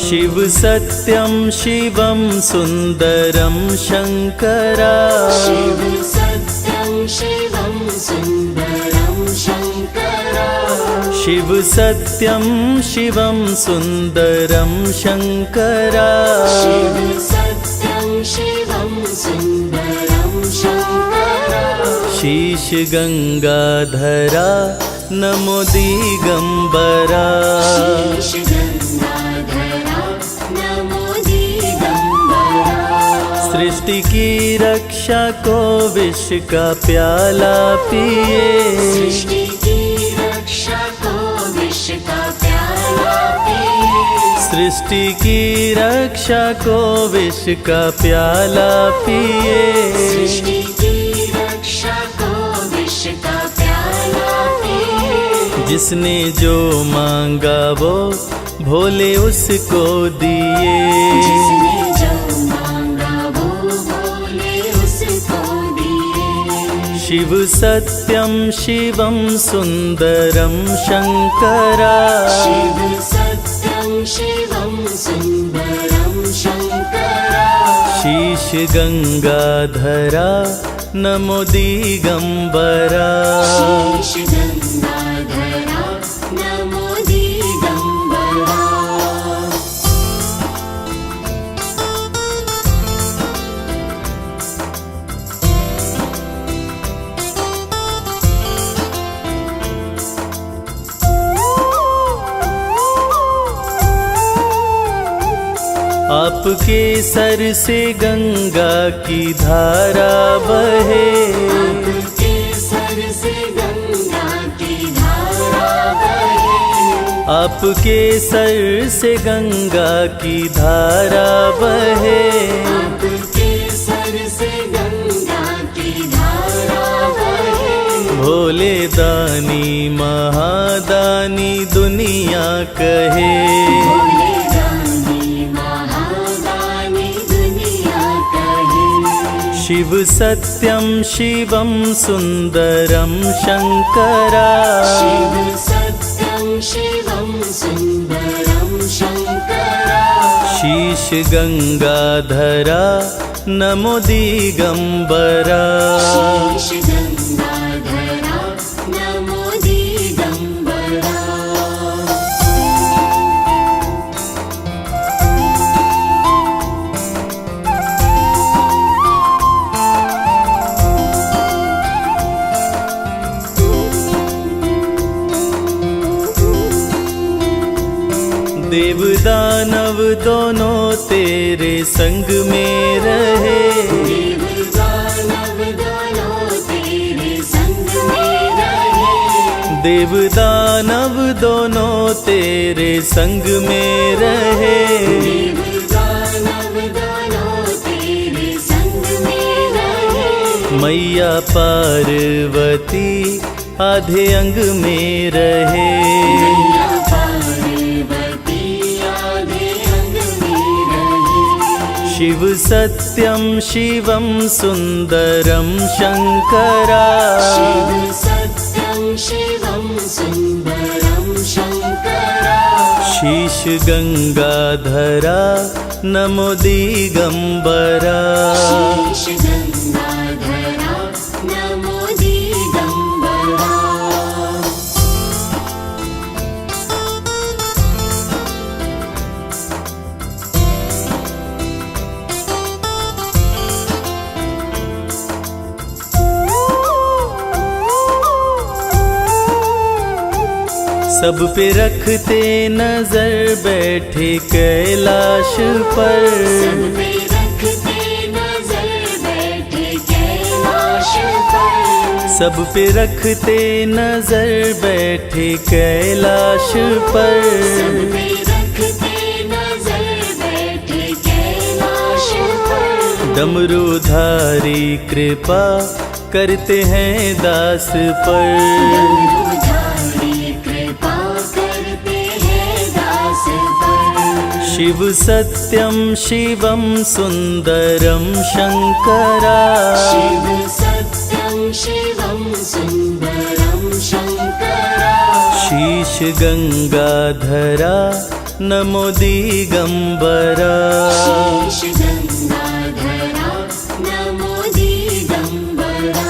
शिव सत्यं शिवं सुन्दरं शङ्करा शिव सत्यं शिवं सुन्दरं शङ्करा शिव सत्यं शिवं सुन्दरं शङ्करा शिव सत्यं शिवं सुन्दरं शङ्करा शीश गंगाधरा नमो दिगंबरा शीश गंगाधरा नमो दिगंबरा सृष्टि की रक्षा को विष का प्याला पिए सृष्टि की रक्षा को विष का प्याला पिए सृष्टि की रक्षा को विष का प्याला पिए सृष्टि की रक्षा को विष का प्याला पिए जिसने जो मांगा वो भोले उसको दिए जिसने जो मांगा वो भोले उसको दिए शिव सत्यं शिवं सुन्दरं शङ्करा शिव सत्यं शिवं सुन्दरं शङ्करा शीश गंगाधरा नमो दिगंबरा शीश गंगाधरा नमो दिगंबरा आपके सर से गंगा की धारा बहे आपके सर से गंगा की धारा बहे आपके सर से गंगा की धारा बहे आपके सर से गंगा की धारा बहे भोले दानी महादानी दुनिया कहे भोले दानी महादानी दुनिया कहे शिव सत्यं शिवं सुन्दरं शङ्करा शिव सत्यं शिवं सुन्दरं शङ्करा शीश गंगाधरा नमो दिगंबरा शीश गंगाधरा नमो दिगंबरा देव दानव दोनों तेरे संग में रहे देव दानव दोनों तेरे संग में रहे देव दानव दोनों तेरे संग में रहे देव दानव दोनों तेरे संग में रहे मैया पार्वती आधे अंग में रहे मैया पार्वती आधे अंग में रहे शिव सत्यं शिवं सुन्दरं शङ्करा शिव सत्यं शिवं सुन्दरं शङ्करा शीश गंगाधरा नमो दिगंबरा शीश गंगाधरा नमो दिगंबरा सब पे रखते नजर बैठे कैलाश पर सब पे रखते नजर बैठे कैलाश पर सब पे रखते नजर बैठे कैलाश पर सब पे रखते नजर बैठे कैलाश पर डमरूधारी कृपा करते हैं दास पर डमरूधारी कृपा करते हैं दास पर शिव सत्यं शिवं सुन्दरं शङ्करा शिव सत्यं शिवं सुन्दरं शङ्करा शीश गंगाधरा नमो दिगंबरा। शीश गंगाधरा नमो दिगंबरा।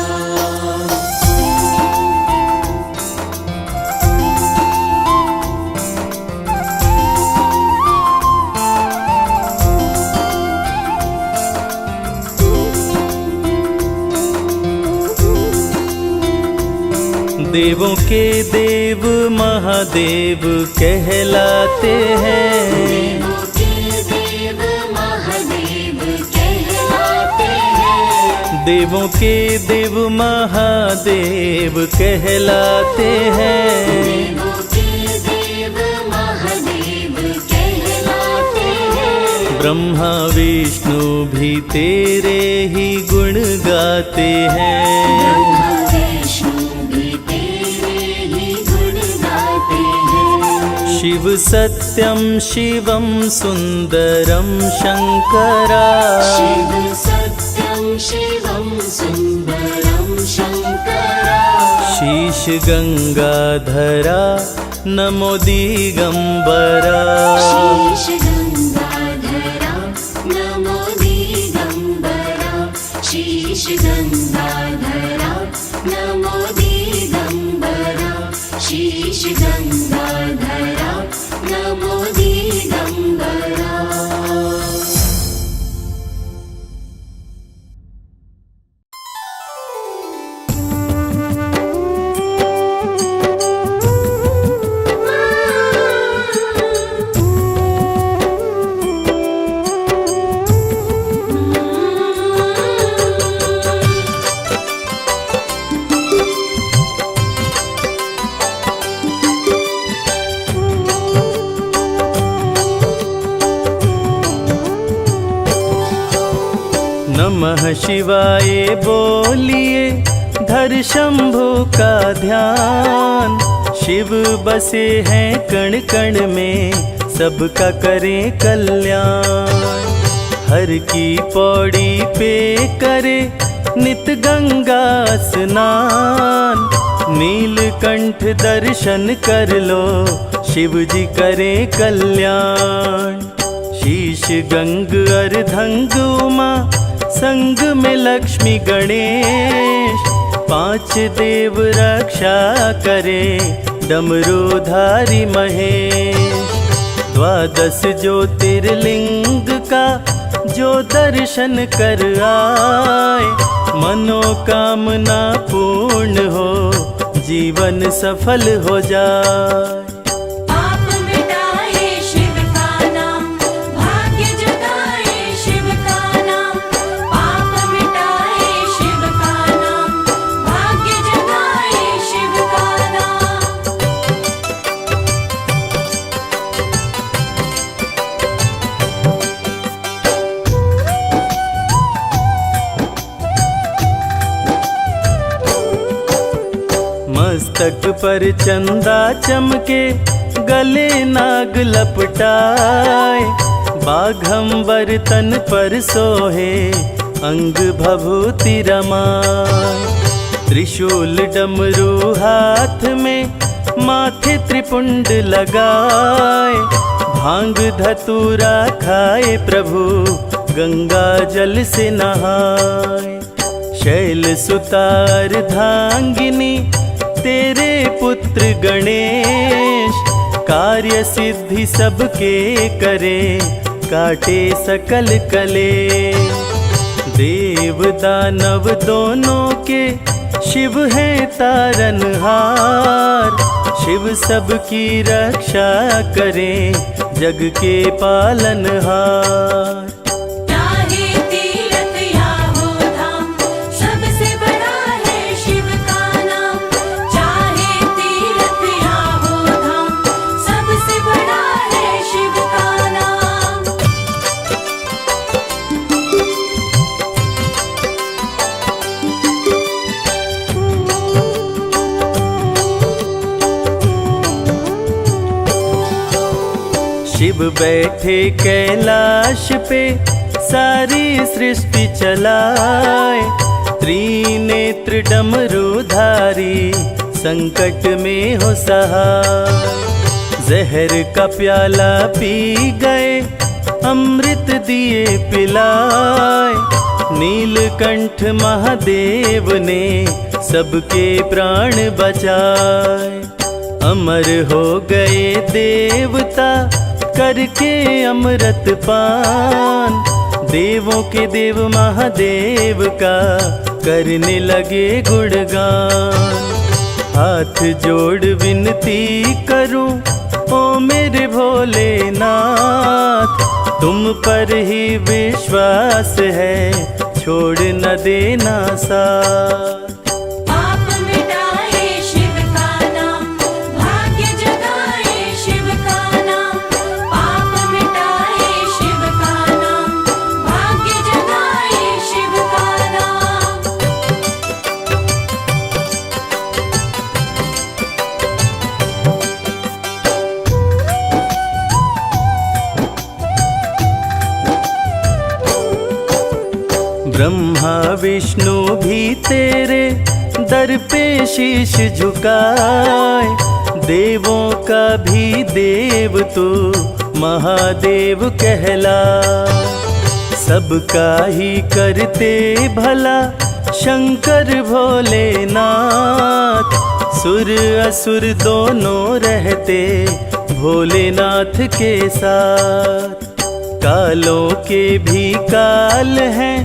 देवों के देव महादेव कहलाते हैं। देवों के देव महादेव कहलाते हैं। देवों के देव महादेव कहलाते हैं। देवों के देव महादेव कहलाते हैं। ब्रह्मा विष्णु भी तेरे ही गुण गाते हैं। ब्रह्मा विष्णु भी तेरे ही गुण गाते हैं। शिव सत्यम शिवम सुंदरम शंकरा। शिव सत्यं शिवं सुन्दरं शङ्करा। शीश गंगाधरा नमो दिगंबरा। शीश गंगाधरा नमो दिगंबरा। शीश गंगाधरा नमो दिगंबरा। शीश गंगाधरा नमो दिगंबरा। नमः शिवाय बोलिए धर शंभु का ध्यान। शिव बसे हैं कण कण में सबका करें कल्याण। हर की पौड़ी पे करे नित गंगा स्नान। नीलकंठ दर्शन कर लो शिव जी करें कल्याण। शीश गंग अर्धंग उमा संग में लक्ष्मी गणेश। 5 देव रक्षा करे डमरूधारी महेश। 12 ज्योतिर्लिंग का जो दर्शन कर आए मनोकामना पूर्ण हो जीवन सफल हो जाए। पाप मिटाए शिव का नाम भाग्य जगाए शिव का नाम। पाप मिटाए शिव का नाम भाग्य जगाए शिव का नाम। मस्तक पर चंदा चमके गले नाग लपटाए। बाघंबर तन पर सोहे अंग भभूति रमाए। त्रिशूल डमरू हाथ में माथे त्रिपुंड लगाए। भांग धतूरा खाए प्रभु गंगा जल से नहाए। शैल सुतार धांगिनी तेरे पुत्र गणेश। कार्य सिद्धि सबके करे काटे सकल कलेश। देव दानव दोनों के शिव है तारनहार। शिव सबकी रक्षा करे जग के पालनहार। चाहे तीर्थ या हो धाम सबसे बड़ा है शिव का नाम। चाहे तीर्थ या हो धाम सबसे बड़ा है शिव का नाम। शिव बैठे कैलाश पे सारी सृष्टि चलाए। त्रिनेत्र डमरूधारी संकट में हो सहाय। जहर का प्याला पी गए, अमृत दिए पिलाए। नीलकंठ महादेव ने सबके प्राण बचाए। अमर हो गए देवता करके अमृत पान। देवों के देव महादेव का करने लगे गुणगान। हाथ जोड़ विनती करूं ओ मेरे भोलेनाथ, तुम पर ही विश्वास है, छोड़ न देना साथ। पाप मिटाए शिव का नाम, भाग्य जगाए शिव का नाम। पाप मिटाए शिव का नाम, भाग्य जगाए शिव का नाम। ब्रह्मा विष्णु भी तेरे दर पे शीश झुकाए। देवों का भी देव तू महादेव कहला। सबका ही करते भला शंकर भोलेनाथ। सुर असुर दोनों रहते भोलेनाथ के साथ। कालों के भी काल हैं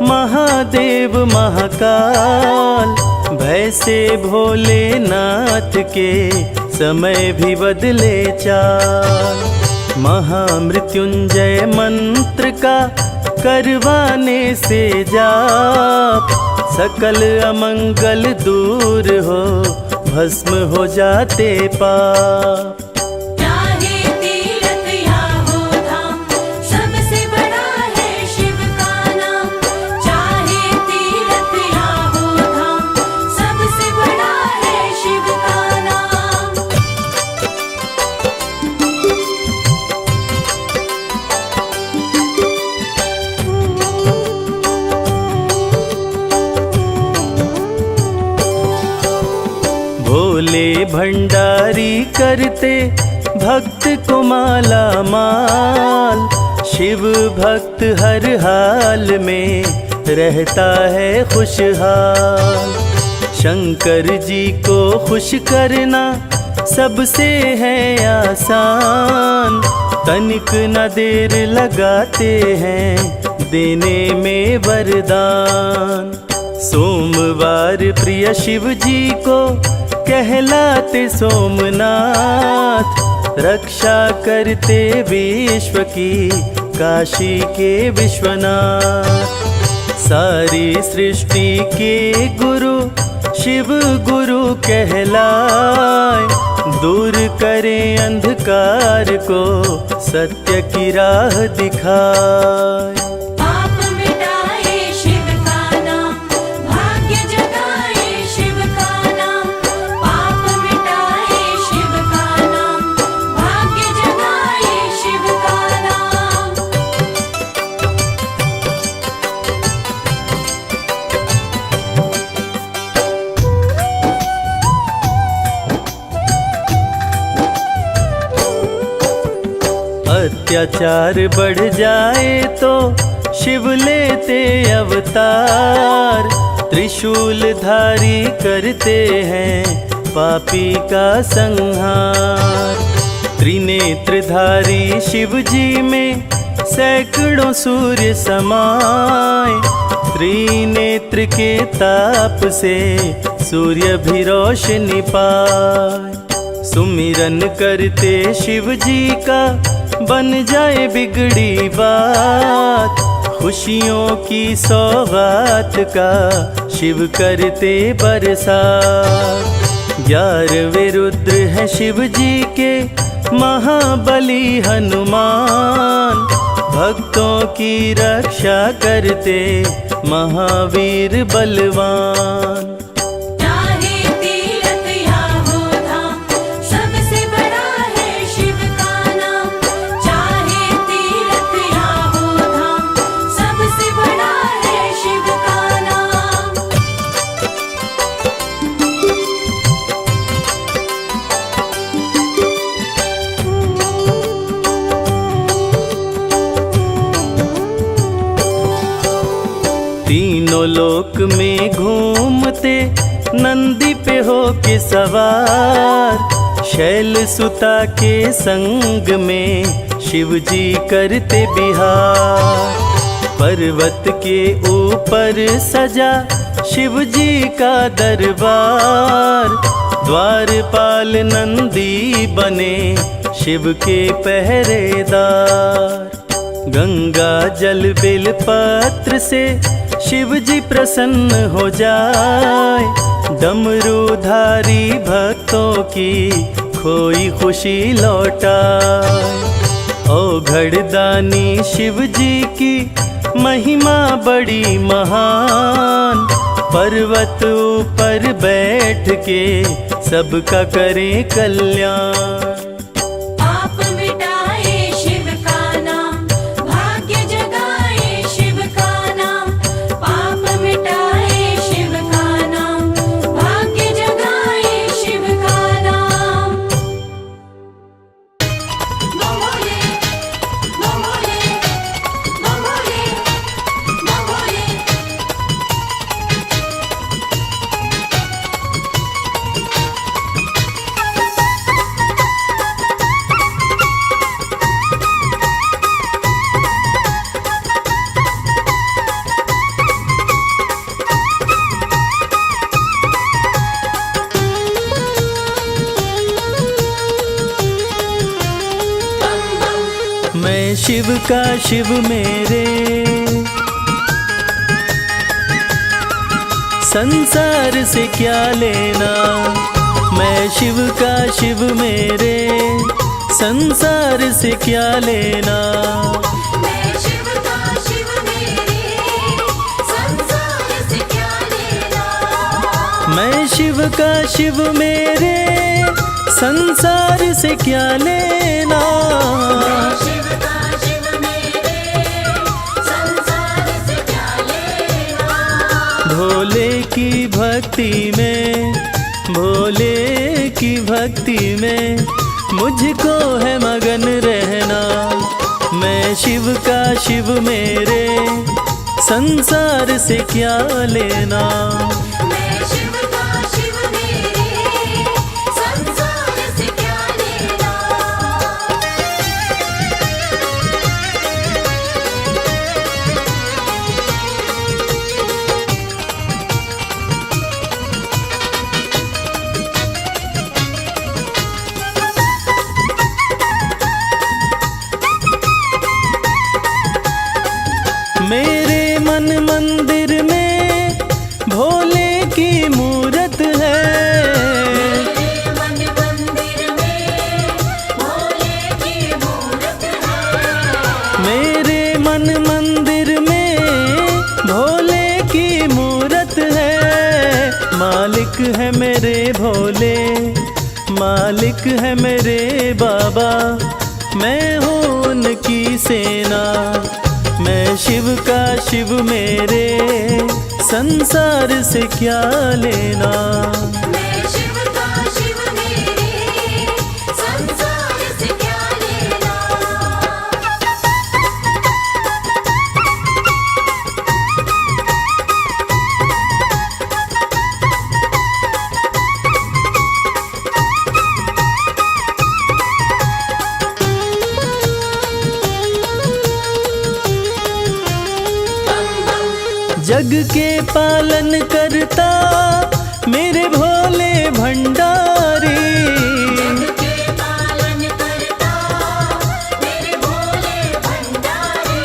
महादेव महाकाल। भय से भोलेनाथ के समय भी बदले चाल। महामृत्युंजय मंत्र का करवाने से जाप, सकल अमंगल दूर हो, भस्म हो जाते पाप। चाहे तीर्थ या हो धाम, सबसे बड़ा है शिव का नाम। चाहे तीर्थ या हो धाम, सबसे बड़ा है शिव का नाम। भोले भंडारी करते भक्त को माला माल। शिव भक्त हर हाल में रहता है खुशहाल। शंकर जी को खुश करना सबसे है आसान। तनिक न देर लगाते हैं देने में वरदान। सोमवार प्रिय शिव जी को कहलाते सोमनाथ। रक्षा करते विश्व की काशी के विश्वनाथ। सारी सृष्टि के गुरु शिव गुरु कहलाए। दूर करें अंधकार को, सत्य की राह दिखाए। पाप मिटाए शिव का नाम, भाग्य जगाए शिव का नाम। पाप मिटाए शिव का नाम, भाग्य जगाए शिव का नाम। अत्याचार बढ़ जाए तो शिव लेते अवतार। त्रिशूल धारी करते हैं पापी का संहार। त्रिनेत्रधारी शिव जी में सैकड़ों सूर्य समाए। त्रिनेत्र के ताप से सूर्य भी रोशनी पाए। सुमिरन करते शिव जी का बन जाए बिगड़ी बात। खुशियों की सौगात का शिव करते बरसात। 11वें रुद्र है शिव जी के महाबली हनुमान। भक्तों की रक्षा करते महावीर बलवान। चाहे तीर्थ या हो धाम, सबसे बड़ा है शिव का नाम। चाहे तीर्थ या हो धाम, सबसे बड़ा है शिव का नाम। तीनों लोक में घूमते नंदी पे हो के सवार। शैल सुता के संग में शिव जी करते बिहार। पर्वत के ऊपर सजा शिव जी का दरबार। द्वारपाल नंदी बने शिव के पहरेदार। गंगा जल बेल पत्र से शिव जी प्रसन्न हो जाए। डमरूधारी भक्तों की खोई खुशी लौटाए। औघड़दानी शिव जी की महिमा बड़ी महान। पर्वत ऊपर बैठ के सबका करें कल्याण। पाप मिटाए शिव का नाम, भाग्य जगाए शिव का नाम। पाप मिटाए शिव का नाम, भाग्य जगाए शिव का नाम। बम भोले, बम भोले, बम भोले, बम भोले। मैं शिव का शिव मेरे, संसार से क्या लेना। मैं शिव का शिव मेरे, संसार से क्या लेना। मैं शिव का शिव मेरे, संसार से क्या लेना। मैं शिव का शिव मेरे, संसार से क्या लेना। शिव का शिव मेरे, संसार से क्या लेना। भोले की भक्ति में, भोले की भक्ति में मुझको है मगन रहना। मैं शिव का शिव मेरे, संसार से क्या लेना। मैं शिव का शिव मेरे, संसार से क्या लेना। मेरे मन मंदिर में भोले की मूरत है। मेरे मन मंदिर में भोले की मूरत है। मेरे मन मंदिर में भोले की मूरत है। मालिक है मेरे भोले, मालिक है मेरे बाबा। मैं हूँ उनकी सेना। मैं शिव का शिव मेरे, संसार से क्या लेना। मैं शिव का शिव मेरे, संसार से क्या लेना। जग के पालन करता मेरे भोले भंडारी। जग के पालन करता मेरे भोले भंडारी।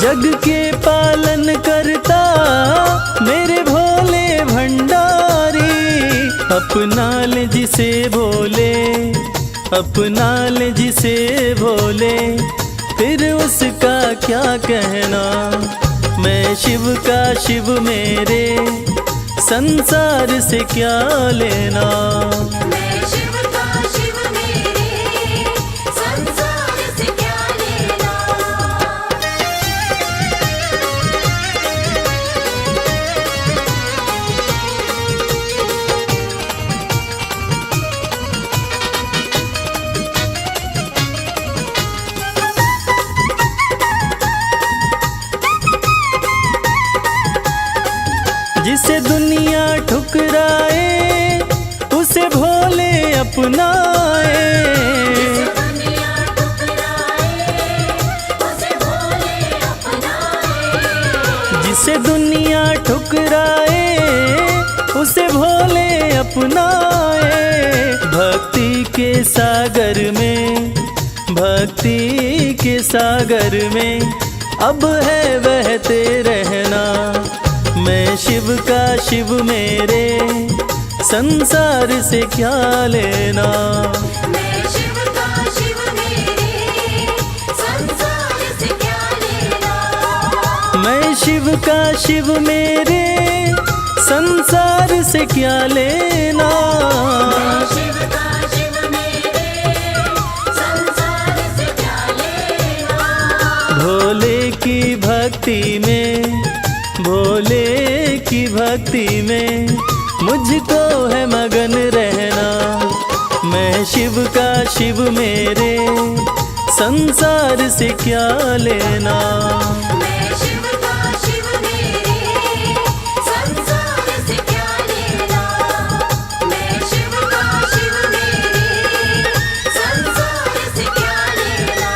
जग के पालन करता मेरे भोले भंडारी। अपना ले जिसे भोले, अपना ले जिसे भोले, फिर उसका क्या कहना। मैं शिव का शिव मेरे, संसार से क्या लेना। मैं शिव का शिव मेरे, संसार से क्या लेना। अपनाए। भक्ति के सागर में, भक्ति के सागर में अब है बहते रहना। मैं शिव का शिव मेरे, संसार से क्या लेना। मैं शिव का शिव मेरे, संसार से क्या लेना। मैं शिव का शिव मेरे, संसार से क्या लेना। मैं शिव का शिव मेरे, संसार से क्या लेना। भोले की भक्ति में, भोले की भक्ति में मुझको है मगन रहना। मैं शिव का शिव मेरे, संसार से क्या लेना। मैं शिव का शिव मेरे, संसार से क्या लेना। मैं शिव का शिव मेरे, संसार से क्या लेना।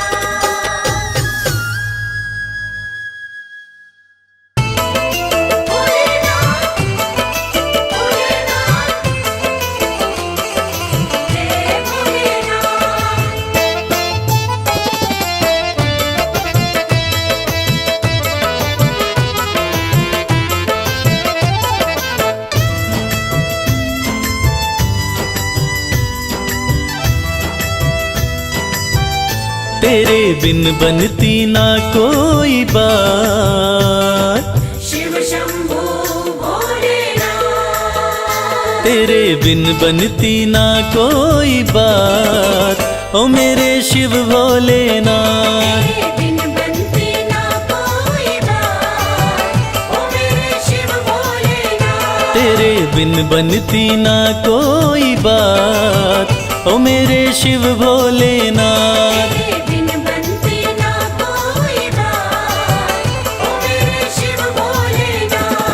भोलेनाथ, भोलेनाथ, जय भोलेनाथ। तेरे बिन बनती ना कोई बात, शिव शंभो भोलेनाथ। तेरे बिन बनती ना कोई बात। ओ मेरे शिव भोलेनाथ, तेरे बिन बनती ना कोई बात। ओ मेरे शिव भोलेनाथ। तेरे बिन बनती ना कोई बात। ओ मेरे शिव भोलेनाथ। तेरे बिन बनती ना कोई बात। ओ मेरे शिव भोलेनाथ।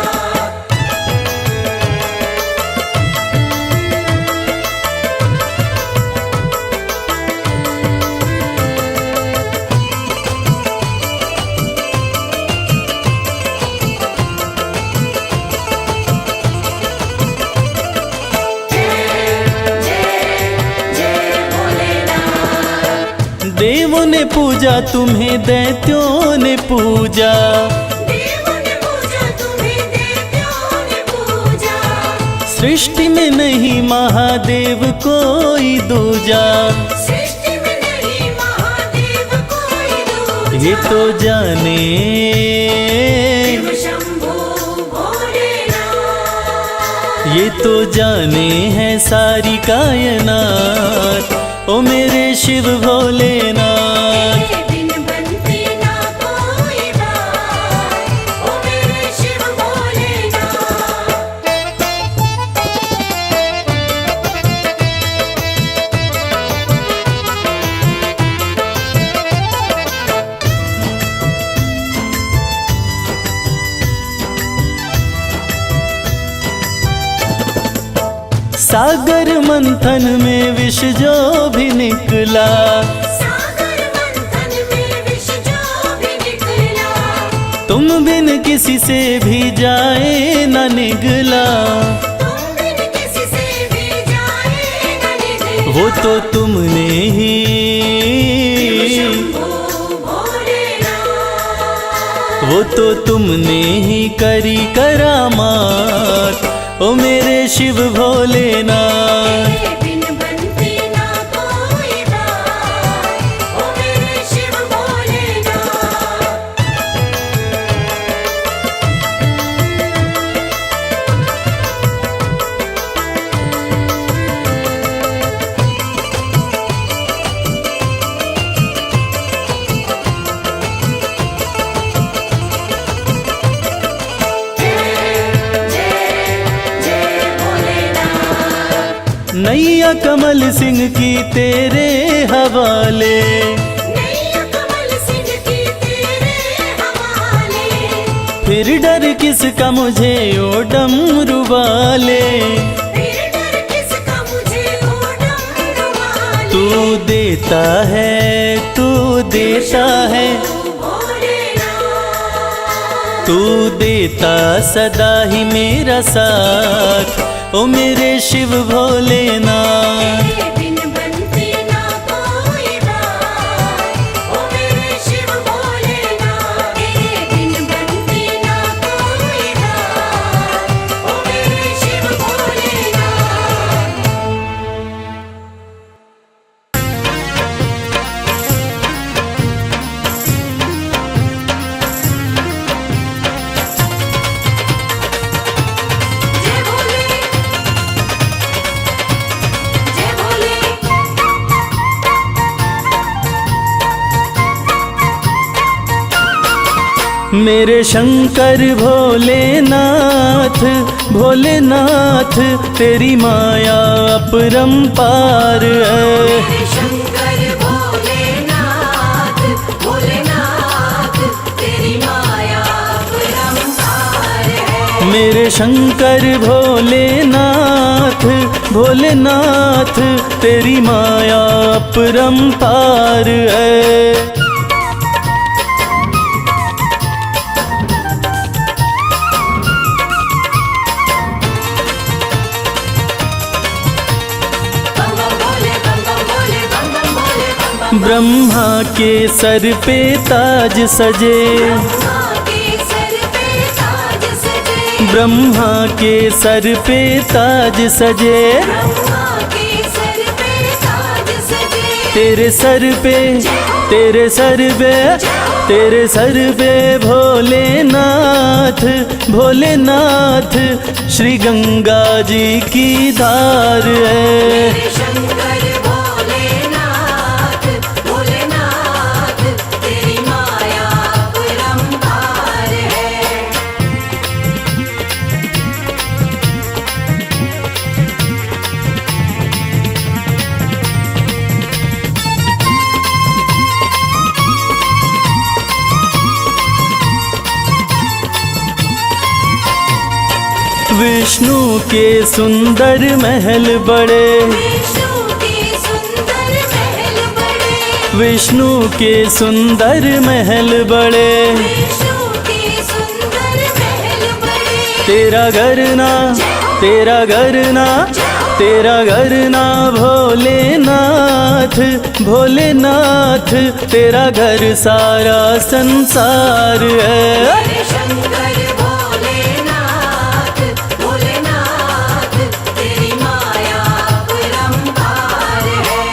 देवों ने पूजा तुम्हें, दैत्यों ने पूजा। देवों ने पूजा तुम्हें, देवताओं ने पूजा। सृष्टि में नहीं महादेव कोई दूजा। सृष्टि में नहीं महादेव कोई दूजा। ये तो जाने, शिव शंभो भोलेनाथ। ये तो जाने है सारी कायनात। ओ मेरे शिव भोलेनाथ। तेरे बिन बनती ना कोई बात। ओ मेरे शिव भोलेनाथ। सागर मंथन में विष जो भी निकला। सागर मंथन में विष जो भी निकला। तुम बिन किसी से भी जाए न निगला। तुम बिन किसी से भी जाए न निकला। वो तो तुमने ही, शंभो भोलेनाथ। वो तो तुमने ही करी करामात। ओ मेरे शिव भोलेनाथ। तेरे बिन बनती ना कोई बात। ओ मेरे शिव भोलेनाथ। नैया कमल सिंह की तेरे हवाले। नैया कमल सिंह की तेरे हवाले। फिर डर किसका मुझे ओ डमरू वाले। फिर डर किसका मुझे ओ डमरू वाले। तू देता है, तू देता है, भोलेनाथ। तू देता सदा ही मेरा साथ। ओ मेरे शिव भोलेनाथ। तेरे बिन बनती ना कोई बात, ओ मेरे शिव भोलेनाथ। तेरे बिन बनती ना कोई बात, ओ मेरे शिव भोलेनाथ। जय भोले, जय भोले। मेरे शंकर भोलेनाथ, भोलेनाथ तेरी माया अपरंपार है। मेरे शंकर भोलेनाथ, भोलेनाथ तेरी माया अपरंपार है। मेरे शंकर भोलेनाथ, भोलेनाथ तेरी माया अपरंपार है। बम बम भोले, बम बम भोले, बम बम भोले, बम बम। ब्रह्मा के सर पे ताज सजे, ब्रह्मा के सर पे ताज सजे, ब्रह्मा के सर पे ताज सजे। ब्रह्मा के सर पे ताज सजे। तेरे सर पे, तेरे सर पे, तेरे सर पे भोलेनाथ, भोलेनाथ श्री गंगा जी की धार है। मेरे शंकर भोलेनाथ, भोलेनाथ तेरी माया अपरंपार है। विष्णु के सुंदर महल बड़े, विष्णु के सुंदर महल बड़े, विष्णु के सुंदर महल बड़े। विष्णु के सुंदर महल बड़े। तेरा घर ना, तेरा घर ना, तेरा घर ना भोलेनाथ, भोलेनाथ तेरा घर सारा संसार है। मेरे शंकर भोलेनाथ, भोलेनाथ तेरी माया अपरंपार है।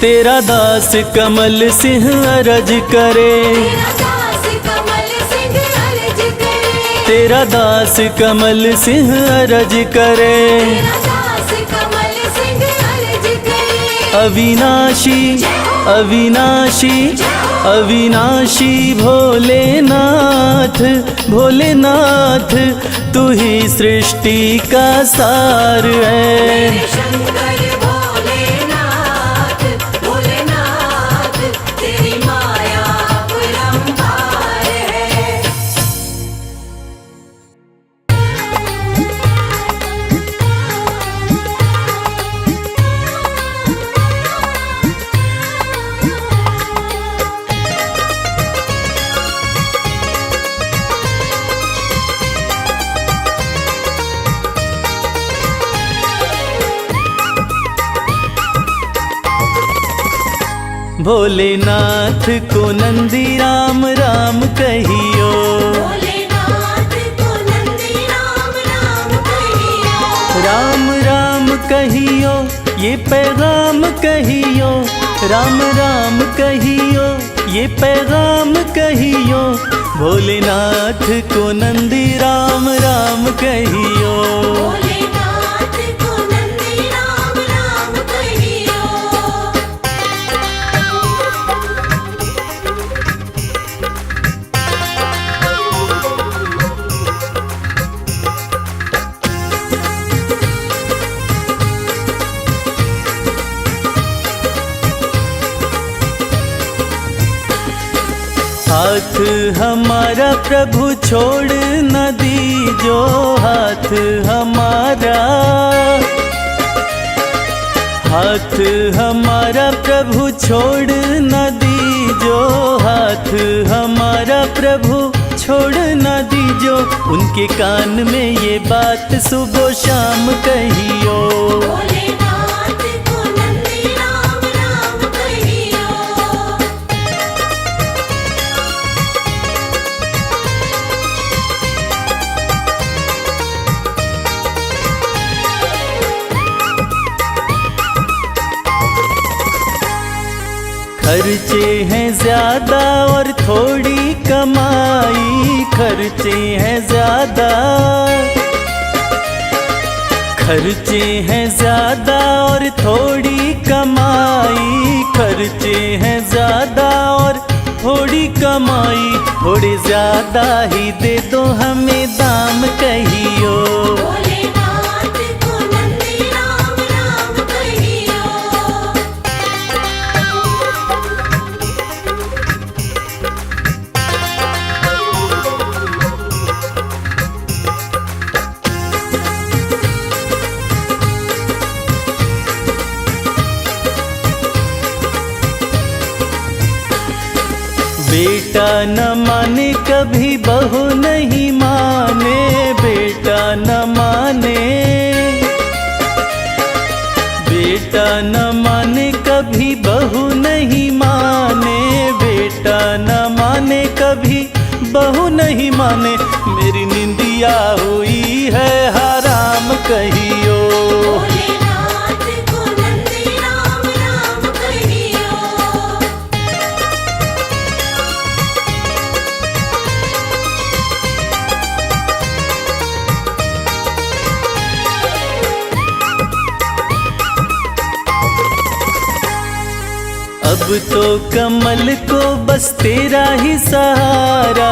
तेरा दास कमल सिंह अरज करे, तेरा दास कमल सिंह अर्ज करे। तेरा दास कमल सिंह अरज करे। तेरा दास कमल सिंह अर्ज करे। अविनाशी, अविनाशी, अविनाशी भोलेनाथ, भोलेनाथ तू ही सृष्टि का सार है। मेरे शंकर भोलेनाथ, भोलेनाथ तेरी माया अपरंपार है। भोलेनाथ को नंदी राम राम कहियो, भोलेनाथ को नंदी राम राम कहियो। राम राम कहियो ये पैगाम कहियो, राम राम कहियो ये पैगाम कहियो। भोलेनाथ को नंदी राम राम कहियो। भोलेनाथ को नंदी राम राम कहियो। हाथ हमारा प्रभु छोड़ न दीजो, हाथ हमारा हाथ हमारा प्रभु छोड़ न दीजो, हाथ हमारा प्रभु छोड़ न दीजो। उनके कान में ये बात सुबह शाम कहियो। भोलेनाथ को नंदी राम राम कहियो। खर्चे हैं ज्यादा और थोड़ी कमाई, खर्चे हैं ज्यादा, खर्चे हैं ज्यादा और थोड़ी कमाई, खर्चे हैं ज्यादा और थोड़ी कमाई। थोड़े ज्यादा ही दे दो हमें दाम कहियो। भोलेनाथ को नंदी राम राम कहियो। बेटा न माने कभी बहू नहीं माने, बेटा न माने, बेटा न माने कभी बहू नहीं माने, बेटा न माने कभी बहू नहीं माने। मेरी निंदिया हुई है हराम कहियो। भोलेनाथ को नंदी राम राम कहियो। अब तो कमल को बस तेरा ही सहारा,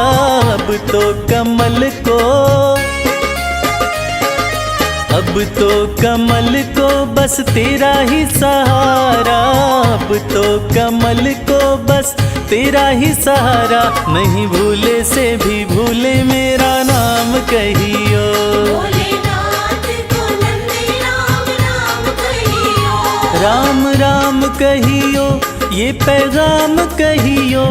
अब तो कमल को, अब तो कमल को बस तेरा ही सहारा, अब तो कमल को बस तेरा ही सहारा। नहीं भूले से भी भूले मेरा नाम कहियो। भोलेनाथ को नंदी राम राम कहियो। राम राम कहियो, ये पैगाम कहियो,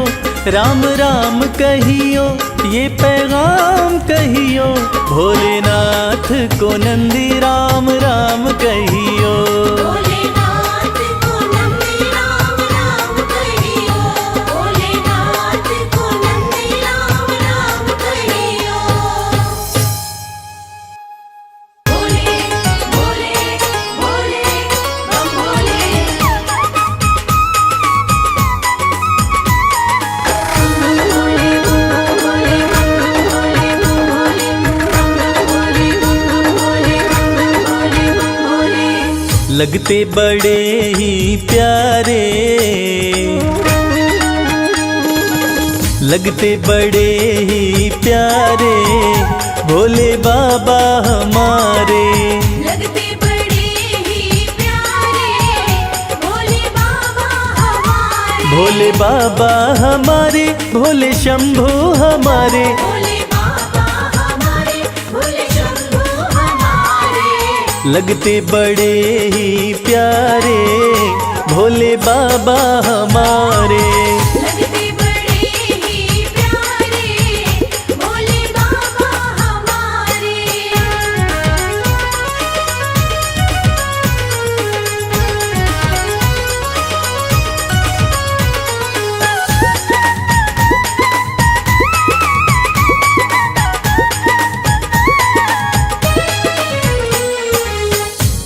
राम राम कहियो, ये पैगाम कहियो। भोलेनाथ को नंदी राम राम कहियो। भोलेनाथ को नंदी राम राम कहियो। भोलेनाथ को नंदी राम राम कहियो। भोले भोले भोले बम भोले। लगते बड़े ही प्यारे, लगते बड़े ही प्यारे, भोले बाबा हमारे। लगते बड़े ही प्यारे, भोले बाबा हमारे। भोले बाबा हमारे, भोले शंभू हमारे। भोले बाबा हमारे, भोले शंभू हमारे। लगते बड़े ही प्यारे, भोले बाबा हमारे। लगते बड़े ही प्यारे, भोले बाबा हमारे।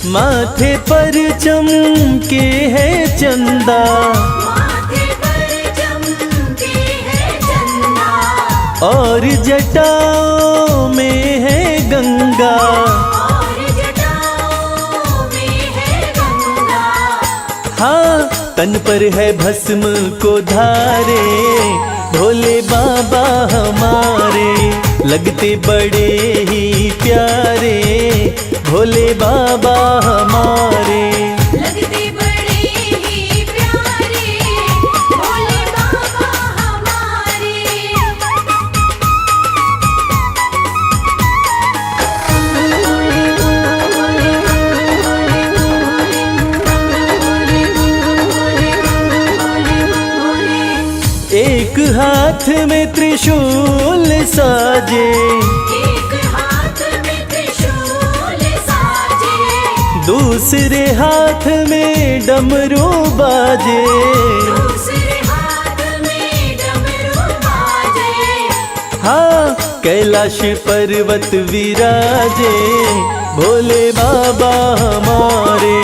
माथे पर चमके है चंदा, माथे पर चमके है चंदा। और जटाओं में है गंगा। और जटाओं में है गंगा। हाँ, तन पर है भस्म को धारे, भोले बाबा हमारे। लगते बड़े ही प्यारे, भोले बाबा हमारे। लगते बड़े ही प्यारे, भोले बाबा हमारे। हाथ में त्रिशूल साजे, एक हाथ में त्रिशूल साजे, दूसरे हाथ में डमरू बाजे। दूसरे हाथ में डमरू बाजे। हाँ, कैलाश पर्वत विराजे, भोले बाबा हमारे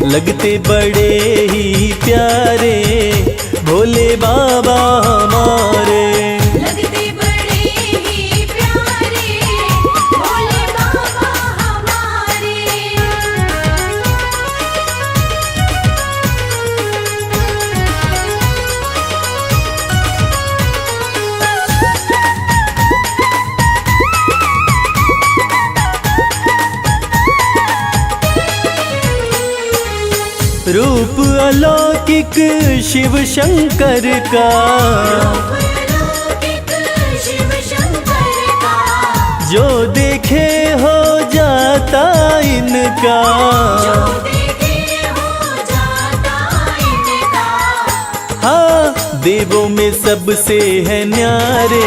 लगते बड़े ही प्यारे, भोले बाबा हमारे। लगते बड़े ही प्यारे, भोले बाबा हमारे। रूप अलौकिक शिव शंकर का, अलौकिक शिव शंकर का, जो देखे हो जाता इनका। जो देखे हो जाता इनका। हाँ, देवों में सबसे है न्यारे,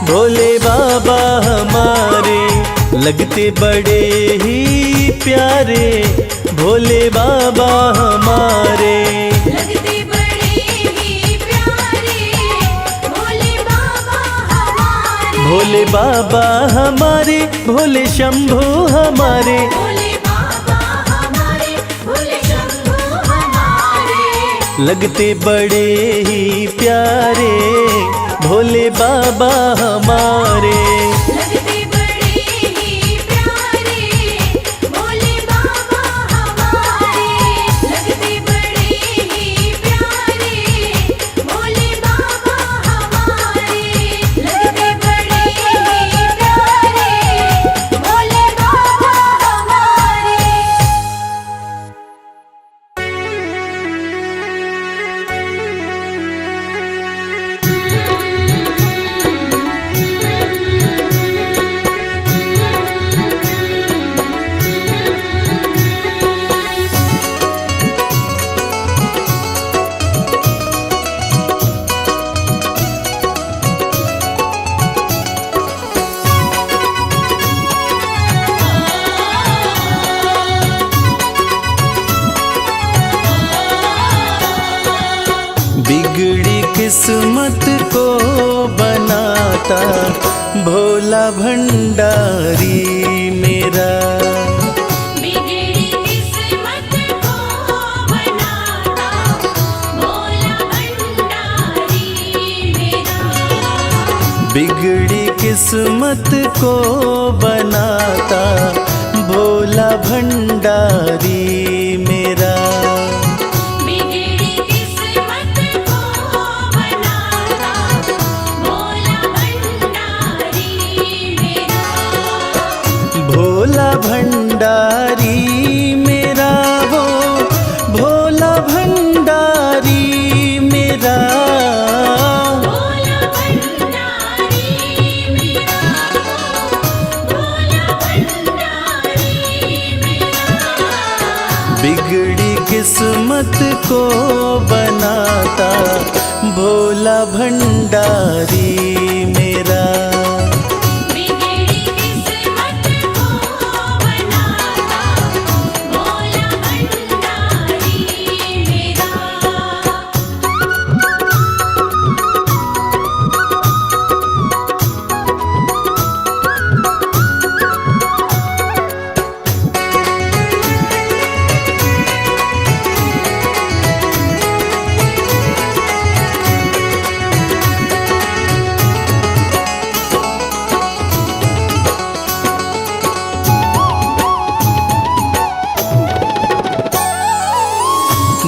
भोले बाबा हमारे लगते बड़े ही प्यारे, भोले बाबा हमारे। लगते बड़े ही प्यारे, भोले बाबा हमारे। भोले बाबा हमारे, भोले शंभू हमारे। भोले बाबा हमारे, भोले शंभू हमारे। लगते बड़े ही प्यारे, भोले बाबा हमारे। लगते बड़े ही प्यारे, भोले बाबा हमारे। लगते बड़े ही प्यारे, भोले बाबा हमारे। लगते बड़े ही प्यारे, भोले बाबा हमारे। बिगड़ी किस्मत को बनाता भोला भंडारी मेरा। बिगड़ी किस्मत को बनाता भोला भंडारी मेरा। बिगड़ी किस्मत को बनाता भोला भंडारी मेरा। बिगड़ी किस्मत को बनाता भोला भंडारी मेरा। भोला भंडारी मेरा, वो भोला भंडारी मेरा। भोला भंडारी मेरा, भोला भंडारी मेरा। बिगड़ी किस्मत को बनाता भोला भंडारी मेरा। बिगड़ी किस्मत को बनाता भोला भंडारी मेरा।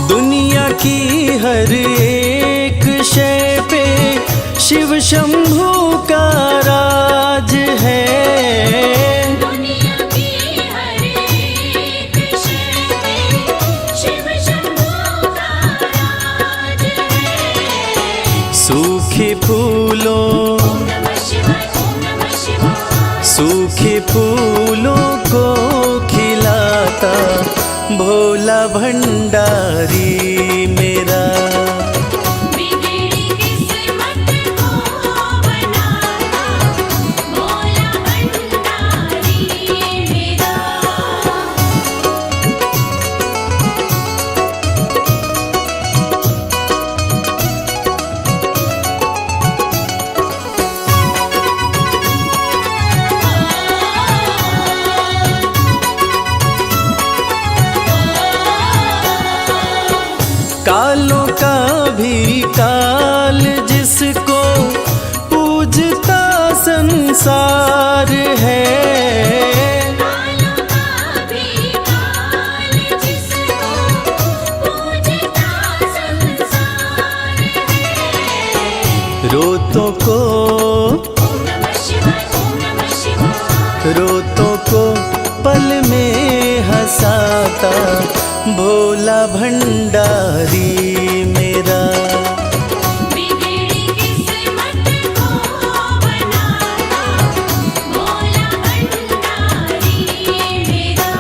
दुनिया की हर एक शय पे शिव शंभू का राज है। दुनिया की हर एक शय पे शिव शंभू का राज है। सूखे फूलों ओम नमः शिवाय, ओम नमः शिवाय। सूखे फूलों को खिलाता भोला भंडारी मेरा। बिगड़ी किस्मत कालों का भी काल जिसको पूजता संसार है। कालों का भी काल जिसको पूजता संसार है। रोतों को ओम नमः शिवाय, ओम नमः शिवाय। रोतों को पल में हंसाता भोला भंडारी मेरा। बिगड़ी किस्मत को बनाता भोला भंडारी मेरा।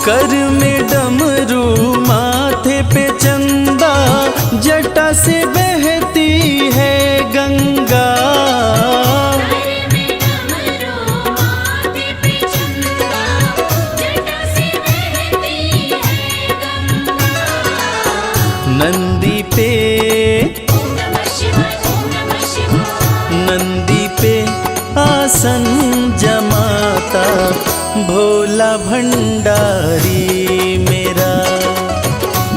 कर में डमरू माथे पे चंदा, जटा से बहती है गंगा। कर में डमरू माथे पे चंदा, जटा से बहती है गंगा। नंदी पे ओम नमः शिवाय, ओम नमः शिवाय। नंदी पे आसन जमाता भोला भंडारी मेरा।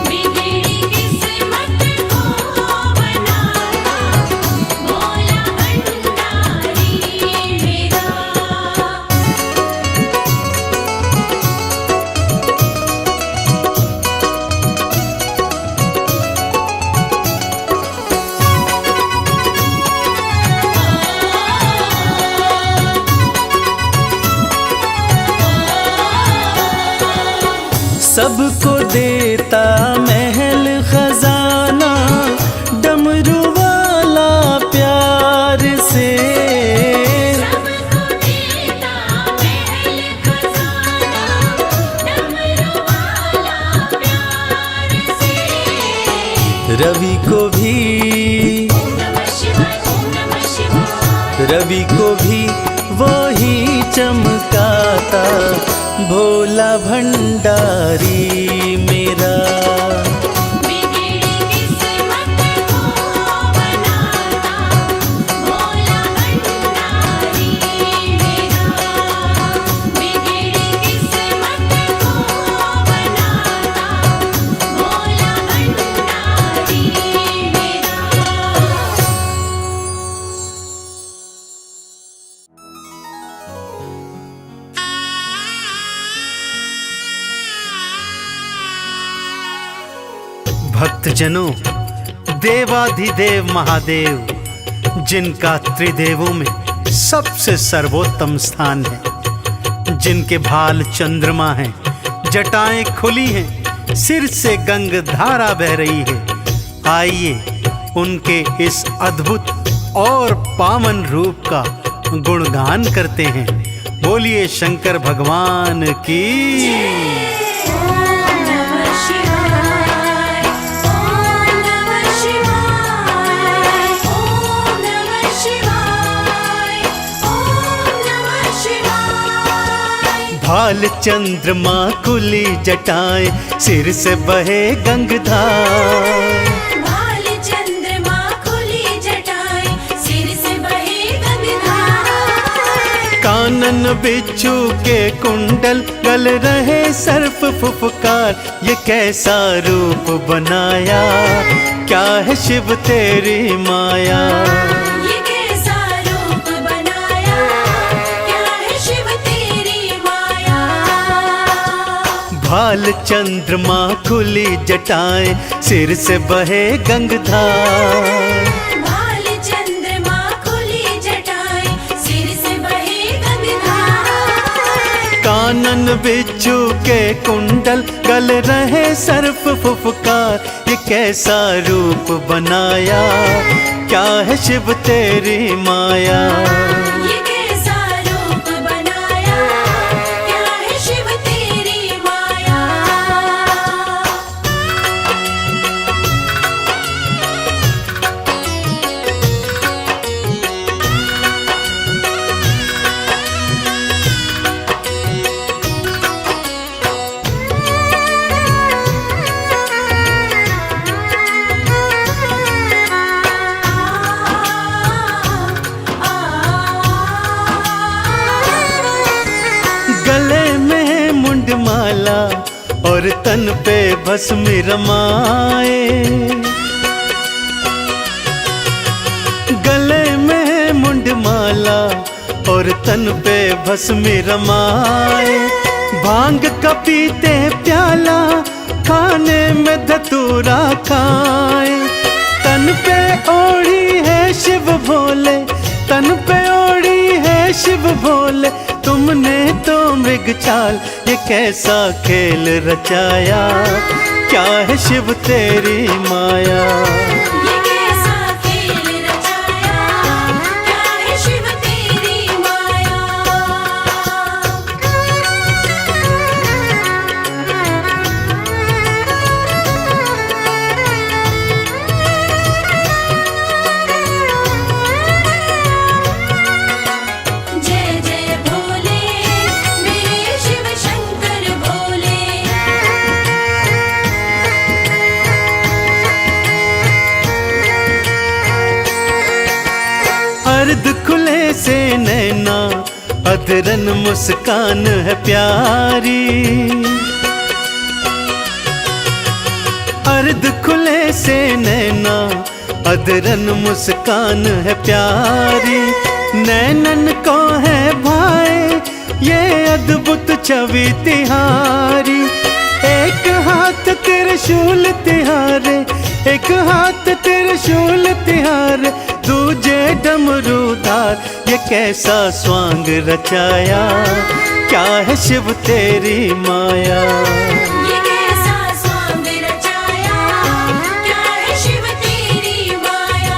बिगड़ी किस्मत को बनाता भोला भंडारी मेरा। सबको देता महल खजाना, डमरू वाला प्यार से। सबको देता महल खजाना, डमरू वाला प्यार से। रवि को भी ओम नमः शिवाय, ओम नमः शिवाय। रवि को भी वो ही चमकाता भोला भंडारी मेरा। बिगड़ी किस्मत को बनाता भोला भंडारी मेरा। बिगड़ी किस्मत को बनाता भोला भंडारी मेरा। भक्तजनों, देवाधिदेव महादेव, जिनका त्रिदेवों में सबसे सर्वोत्तम स्थान है, जिनके भाल चंद्रमा हैं, जटाएं खुली हैं, सिर से गंग धारा बह रही है। आइए उनके इस अद्भुत और पावन रूप का गुणगान करते हैं। बोलिए शंकर भगवान की। ओम नमः शिवाय, ओम नमः शिवाय। ओम नमः शिवाय, ओम नमः शिवाय। भाल चंद्रमा खुली जटाएं, सिर से बहे गंगधार। भाल चंद्रमा खुली जटाएं, सिर से बहे गंगाधार। कानन बिच्छू के कुंडल, गल रहे सर्प फुफकार। ये कैसा रूप बनाया, क्या है शिव तेरी माया। ये कैसा रूप बनाया, क्या है शिव तेरी माया। भाल चंद्रमा खुली जटाएं, सिर से बहे गंगधार। भाल चंद्रमा खुली जटाएं, सिर से बहे गंगाधार। कानन बिच्छू के कुंडल, गल रहे सर्प फुफकार। ये कैसा रूप बनाया, क्या है शिव तेरी माया। ये कैसा रूप बनाया, क्या है शिव तेरी माया। तन पे भस्म रमाए, गले में मुंडमाला और तन पे भस्म रमाए। भांग का पीते प्याला, खाने में धतूरा खाए। तन पे ओढ़ी है शिव भोले, तन पे ओढ़ी है शिव भोले। तुमने तो मृग चाल ये कैसा खेल रचाया, क्या है शिव तेरी माया। ये कैसा खेल रचाया, क्या है शिव तेरी माया। जय जय भोले मेरे शिव शंकर भोले। अर्ध खुले से नैना, अधरन मुस्कान है प्यारी। अर्ध खुले से नैना, अधरन मुस्कान है प्यारी। नैनन को है भाए ये अद्भुत छवि तिहारी। एक हाथ त्रिशूल तिहारे, एक हाथ त्रिशूल तिहारे, दूजे डमरूदार ये कैसा स्वांग रचाया, क्या है शिव तेरी माया। ये कैसा स्वांग रचाया, क्या है शिव तेरी माया।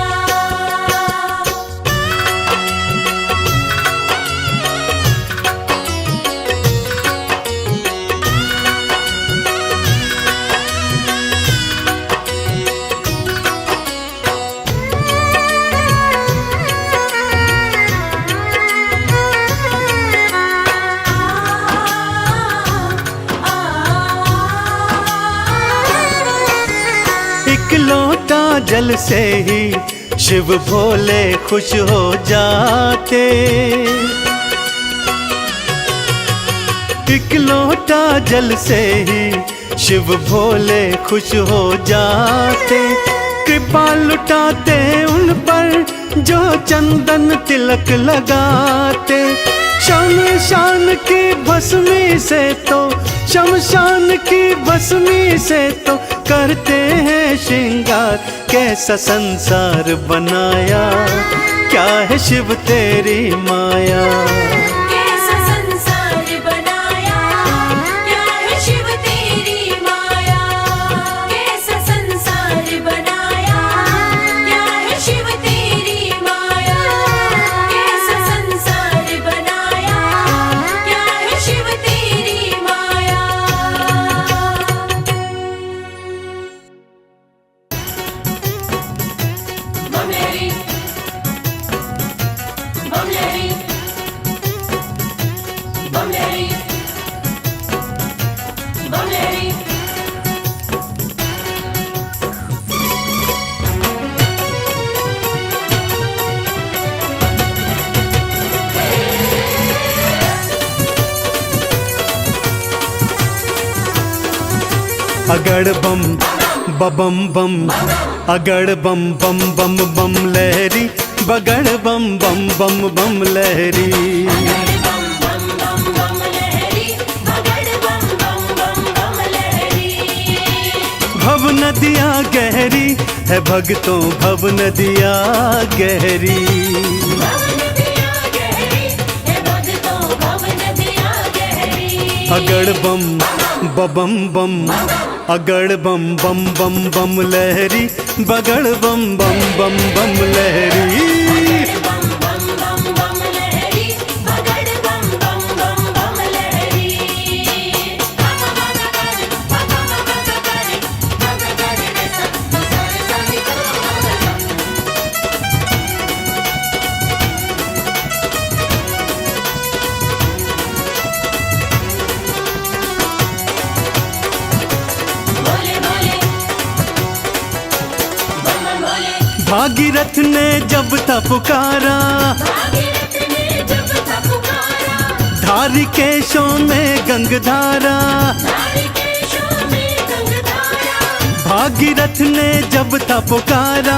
एक लोटा जल से ही शिव भोले खुश हो जाते। एक लोटा जल से ही शिव भोले खुश हो जाते। कृपा लुटाते उन पर जो चंदन तिलक लगाते। शमशान की भस्मी से तो, शमशान की भस्मी से तो करते हैं श्रृंगार। कैसा संसार बनाया, क्या है शिव तेरी माया। कैसा संसार बनाया, क्या है शिव तेरी माया। कैसा संसार बनाया, क्या है शिव तेरी माया। कैसा संसार बनाया, क्या है शिव तेरी माया। बमलेरी बमलेरी बमलेरी बमलेरी। अगड़ बम बबम बम, अगड़ बम बम बम बम लहरी, बगड़ बम बम बम बम लहरी। बम बम बम बम लहरी, बगड़ बम बम बम बम लहरी। भव नदिया गहरी है भगतों, भव नदिया गहरी। भव नदिया गहरी है भगतों, भव नदिया गहरी। अगड़ बम बबम बम, अगड़ बम बम बम बम लहरी, बगड़ बम बम बम बम लहरी। बम बम बम बम लहरी, बगड़ बम बम बम बम लहरी। बम बम करे, बम बम करे, बम करे रे सब सारे सारे करो। बोले बोले बम बम बोले। भागीरथ ने जब था पुकारा, भागीरथ ने जब था पुकारा, धारी केशों में गंगधारा। धारी केशों में भागीरथ ने जब था पुकारा,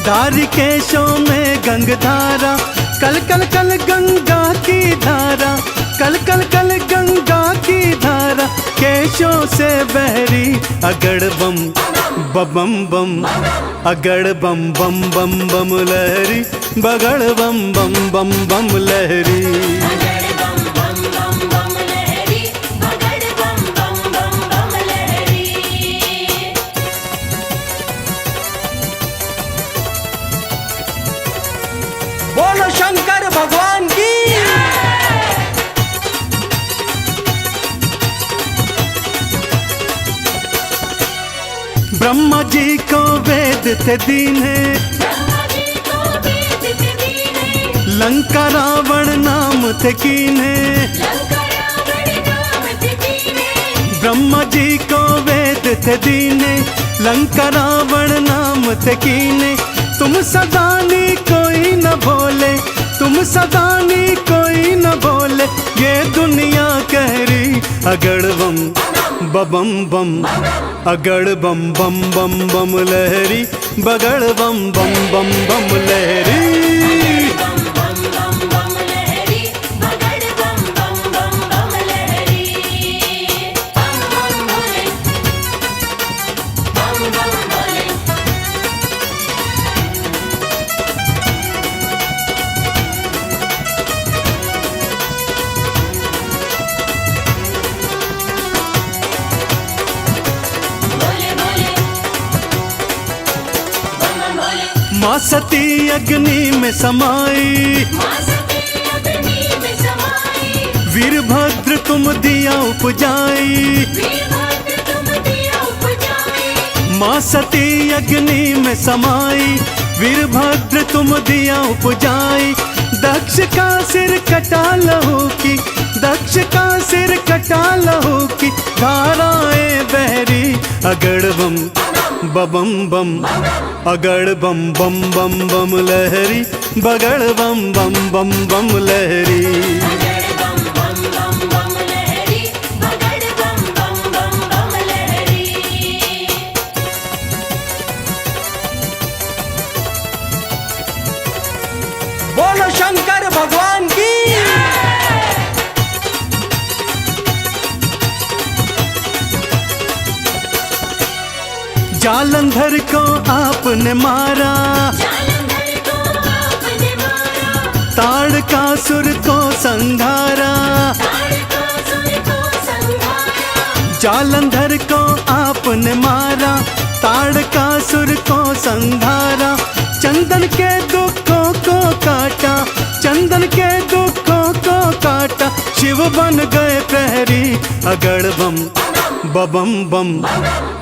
दारिकेशों में गंगधारा, कल कल कल गंगा की धारा, कल कल कल गंगा की धारा, केशों से बहरी अगड़ बम बम बम, अगड़ बम बम बम बम लहरी, बगड़ बम बम बम बम लहरी। अगड़ बम बम बम बम लहरी, बगड़ बम बम बम बम लहरी। बोलो शंकर भगवान की। ब्रह्मा जी को वेद थे दीने, ब्रह्मा जी को वेद थे दीने, लंका रावण नाम थे कीने। लंका रावण नाम थे कीने। ब्रह्मा जी को वेद थे दीने, लंका रावण नाम थे कीने। तुम सदानी कोई न बोले, तुम सदानी कोई न बोले, ये दुनिया कह रही अगड़ बम बम बम, अगड़ बम बम बम बम लहरी, बगड़ बम बम बम बम लहरी। बम बम बम बम लहरी, बगड़ बम बम बम बम लहरी। बम बम भोले, बम बम भोले। भोले भोले, बम बम भोले। माँ सती अग्नि में समाई, माँ सती अग्नि में समाई, वीरभद्र तुम दिया उपजाई। वीरभद्र तुम दिया उपजाई। माँ सती अग्नि में समाई, वीरभद्र तुम दिया उपजाई। दक्ष का सिर कटा लहू की, दक्ष का सिर कटा लहू की, धाराएं बहरी अगड़ बम बम बम, अगड़ बम बम बम बम लहरी, बगड़ बम बम बम बम लहरी। अगड़ बम बम बम बम लहरी, बगड़ बम बम बम बम लहरी। बोलो शंकर भगवान की। जालंधर को आपने मारा, जालंधर को आपने मारा, ताड़कासुर को संघारा। ताड़कासुर को संहारा। जालंधर को आपने मारा, ताड़कासुर को संघारा। चंदन के दुखों को काटा, चंदन के दुखों को काटा, शिव बन गए प्रहरी अगड़ बम बम बम,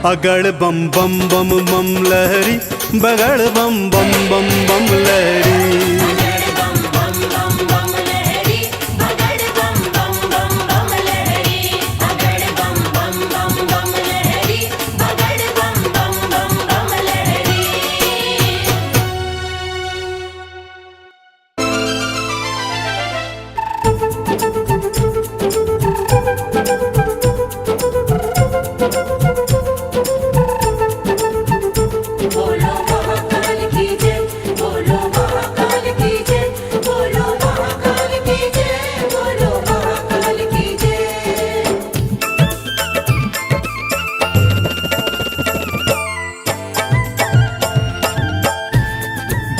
अगड़ बम बम बम बम लहरी, बगड़ बम बम बम बम लहरी। अगड़ बम बम बम बम लहरी, बगड़ बम बम बम बम लहरी। अगड़ बम बम बम बम लहरी, बगड़ बम बम बम बम लहरी। बोलो महाकाल की जय, बोलो महाकाल की जय, बोलो महाकाल की जय, बोलो महाकाल की जय।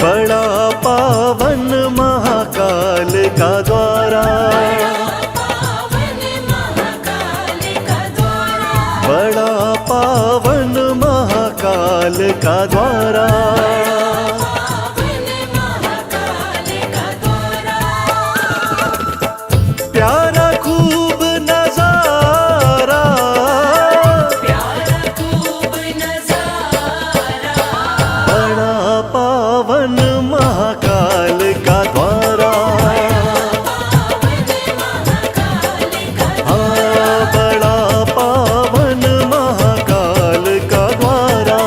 बड़ा पावन महाकाल का द्वारा, पावन महाकाल का द्वारा, बड़ा पावन महाकाल का द्वारा। पावन महाकाल का द्वारा। प्यारा खूब नजारा, प्यारा खूब नजारा, बड़ा पावन महाकाल का द्वारा। पावन महाकाल का हाँ, बड़ा पावन महाकाल का द्वारा।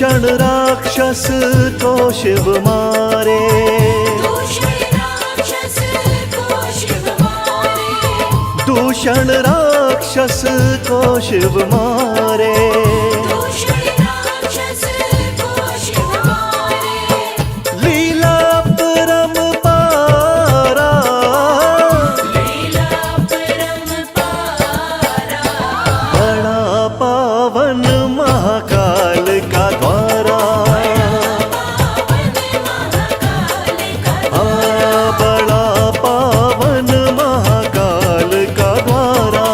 दूषण राक्षस को शिव मारे, दूषण राक्षस को शिव मारे, दूषण राक्षस को शिव मारे। दूषण राक्षस को शिव मारे, लीला परम्पारा, लीला परम्पारा, बड़ा पावन महाकाल का द्वारा, बड़ा पावन महाकाल का द्वारा।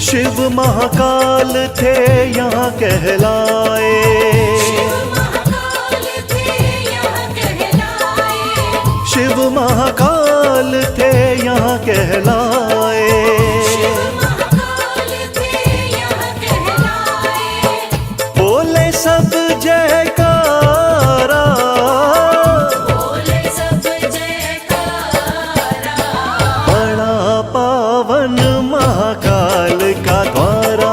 शिव महाकाल थे यहाँ कहलाए, महाकाल थे यहाँ कहलाए, शिव महाकाल थे यहाँ कहलाए। महाकाल थे यहाँ कहलाए, बोले सब जयकारा, बोले सब जयकारा, बड़ा पावन महाकाल का द्वारा,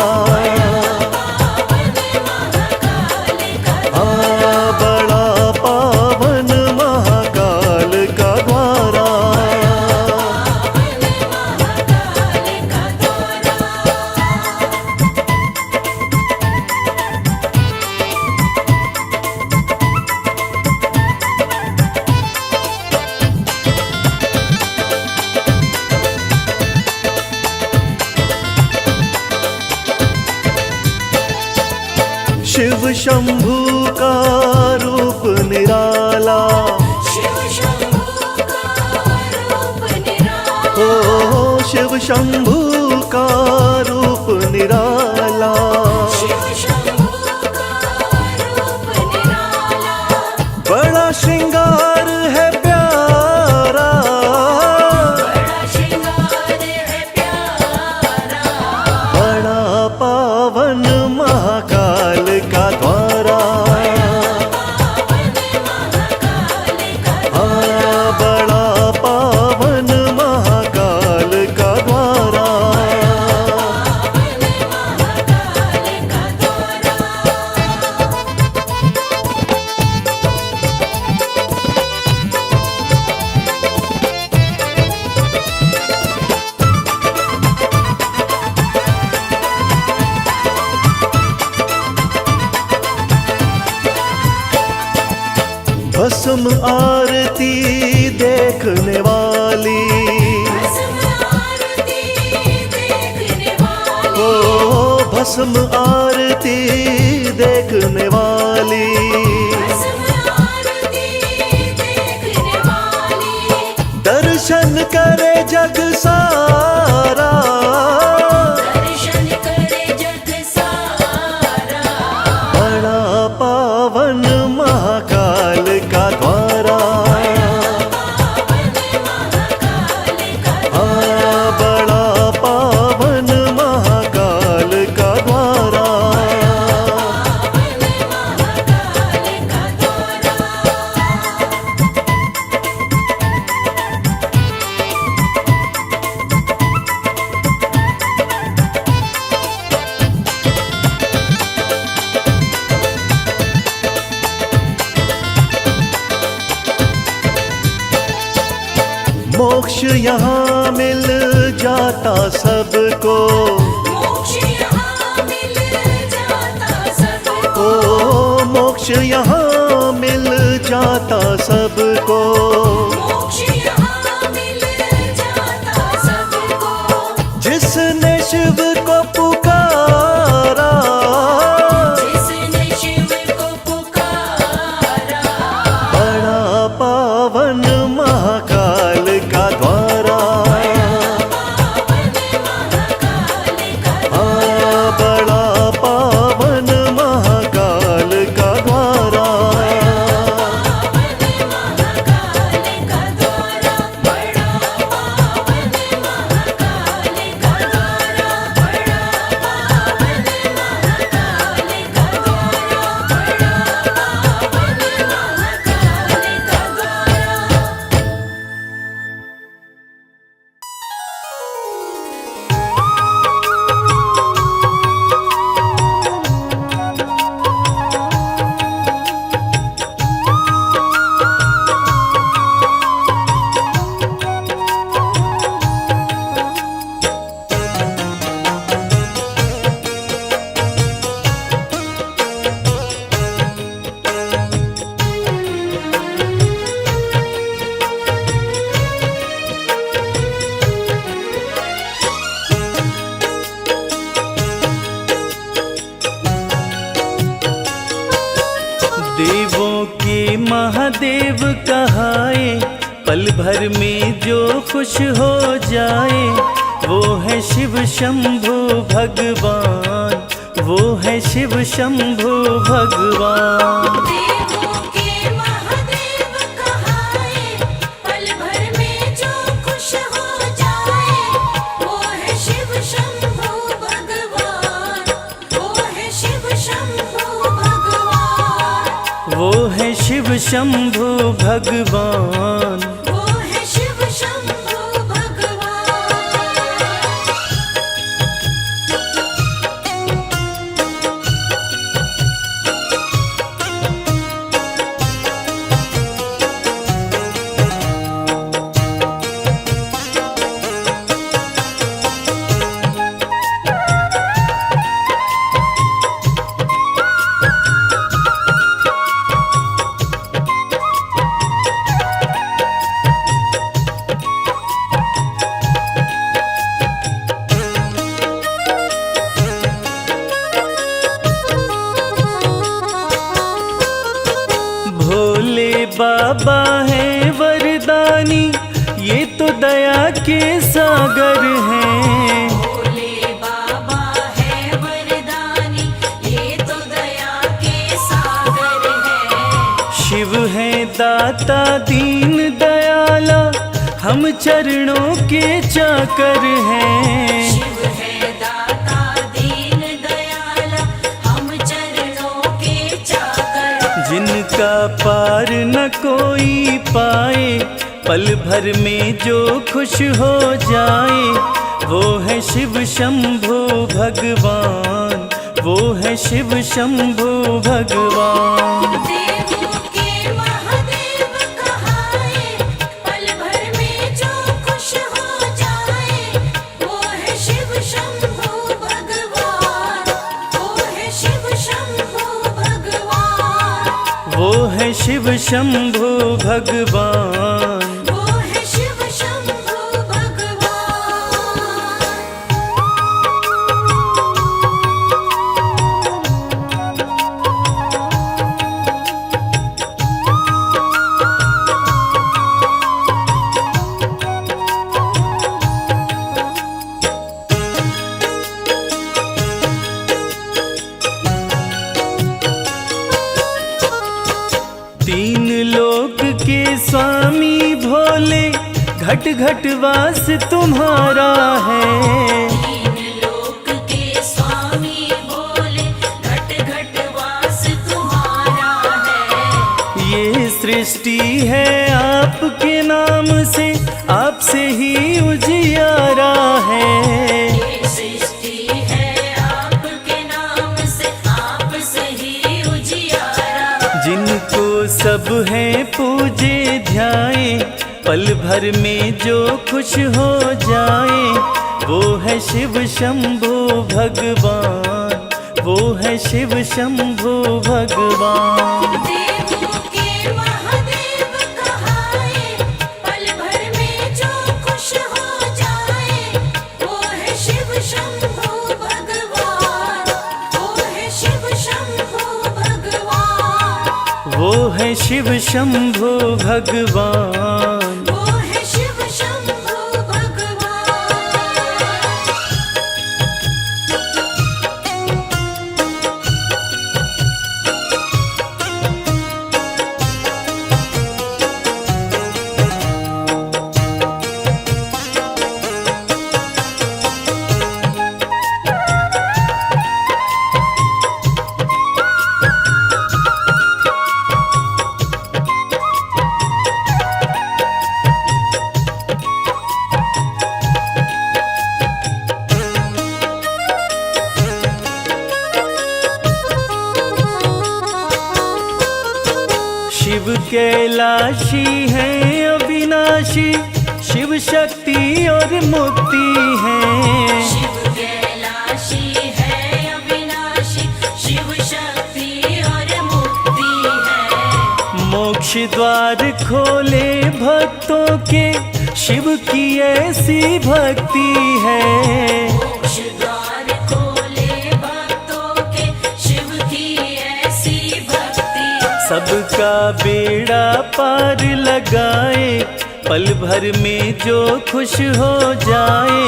बड़ा पावन महाकाल का द्वारा। शिव शंभू का रूप निराला, शिव शंभू का रूप निराला, ओ शिव शंभू का रूप निराला, शिव शंभू का रूप निराला, बड़ा श्रृंगार है प्यारा, बड़ा श्रृंगार है प्यारा, बड़ा पावन महाकाल का द्वारा, बड़ा पावन महाकाल का द्वारा। भस्म आरती देखने वाली, भस्म आरती देखने वाली, ओ भस्म आरती देखने वाली, भस्म आरती देखने वाली, दर्शन करे जग सारा, दर्शन करे जग सारा, बड़ा पावन महाकाल का द्वारा, बड़ा पावन महाकाल का द्वारा। मोक्ष यहाँ मिल जाता सबको, मोक्ष यहाँ मिल जाता सबको, ओ मोक्ष यहाँ मिल जाता सबको, मोक्ष यहाँ मिल जाता सबको, जिसने शिव को पुकारा, जिसने शिव को पुकारा, बड़ा पावन महाकाल का द्वारा, बड़ा पावन महाकाल का द्वारा। महादेव कहाए, पल भर में जो खुश हो जाए, वो है शिव शंभु भगवान, वो है शिव शंभु भगवान। देवों के महादेव कहाए, पल भर में जो खुश हो जाए, वो है शिव शंभु भगवान, वो है शिव शंभु भगवान, वो है शिव शंभु भगवान। वो है शिव शंभु भगवान। भोले बाबा है वरदानी, ये तो दया के सागर हैं। भोले बाबा है वरदानी, ये तो दया के सागर है। शिव है दाता दीन दयाला, हम चरणों के चाकर हैं। शिव है दाता दीन दयाला, हम चरणों के चाकर। जिनका पार न कोई पाए, पल भर में जो खुश हो जाए, वो है शिव शंभु भगवान, वो है शिव शंभु भगवान। देवों के महादेव कहाए, पल भर में जो खुश हो जाए, वो है शिव शंभु भगवान, वो है शिव शंभु भगवान, वो है शिव शंभु भगवान। वो है शिव शंभु भगवान। तीन लोक के स्वामी भोले, घट घट वास तुम्हारा है। तीन लोक के स्वामी भोले, घट घट वास तुम्हारा है। ये सृष्टि है आपके नाम से, आपसे ही उजियारा है। ये सृष्टि है आपके नाम से, आपसे ही उजियारा। जिनको सब है पूजे ध्याए, पल भर में जो खुश हो जाए, वो है शिव शंभु भगवान, वो है शिव शंभु भगवान। देवों के महादेव कहाए, पल भर में जो खुश हो जाए, वो है शिव शंभु भगवान, वो है शिव शंभु भगवान, वो है शिव शंभु भगवान। वो है शिव शंभु भगवान। शिव कैलाशी है अविनाशी, शिव शक्ति और मुक्ति है। शिव कैलाशी है अविनाशी, शिव शक्ति और मुक्ति है। मोक्ष द्वार खोले भक्तों के, शिव की ऐसी भक्ति है। मोक्ष द्वार खोले भक्तों के, शिव की ऐसी भक्ति। सबका बेड़ा पार लगाए, पल भर में जो खुश हो जाए,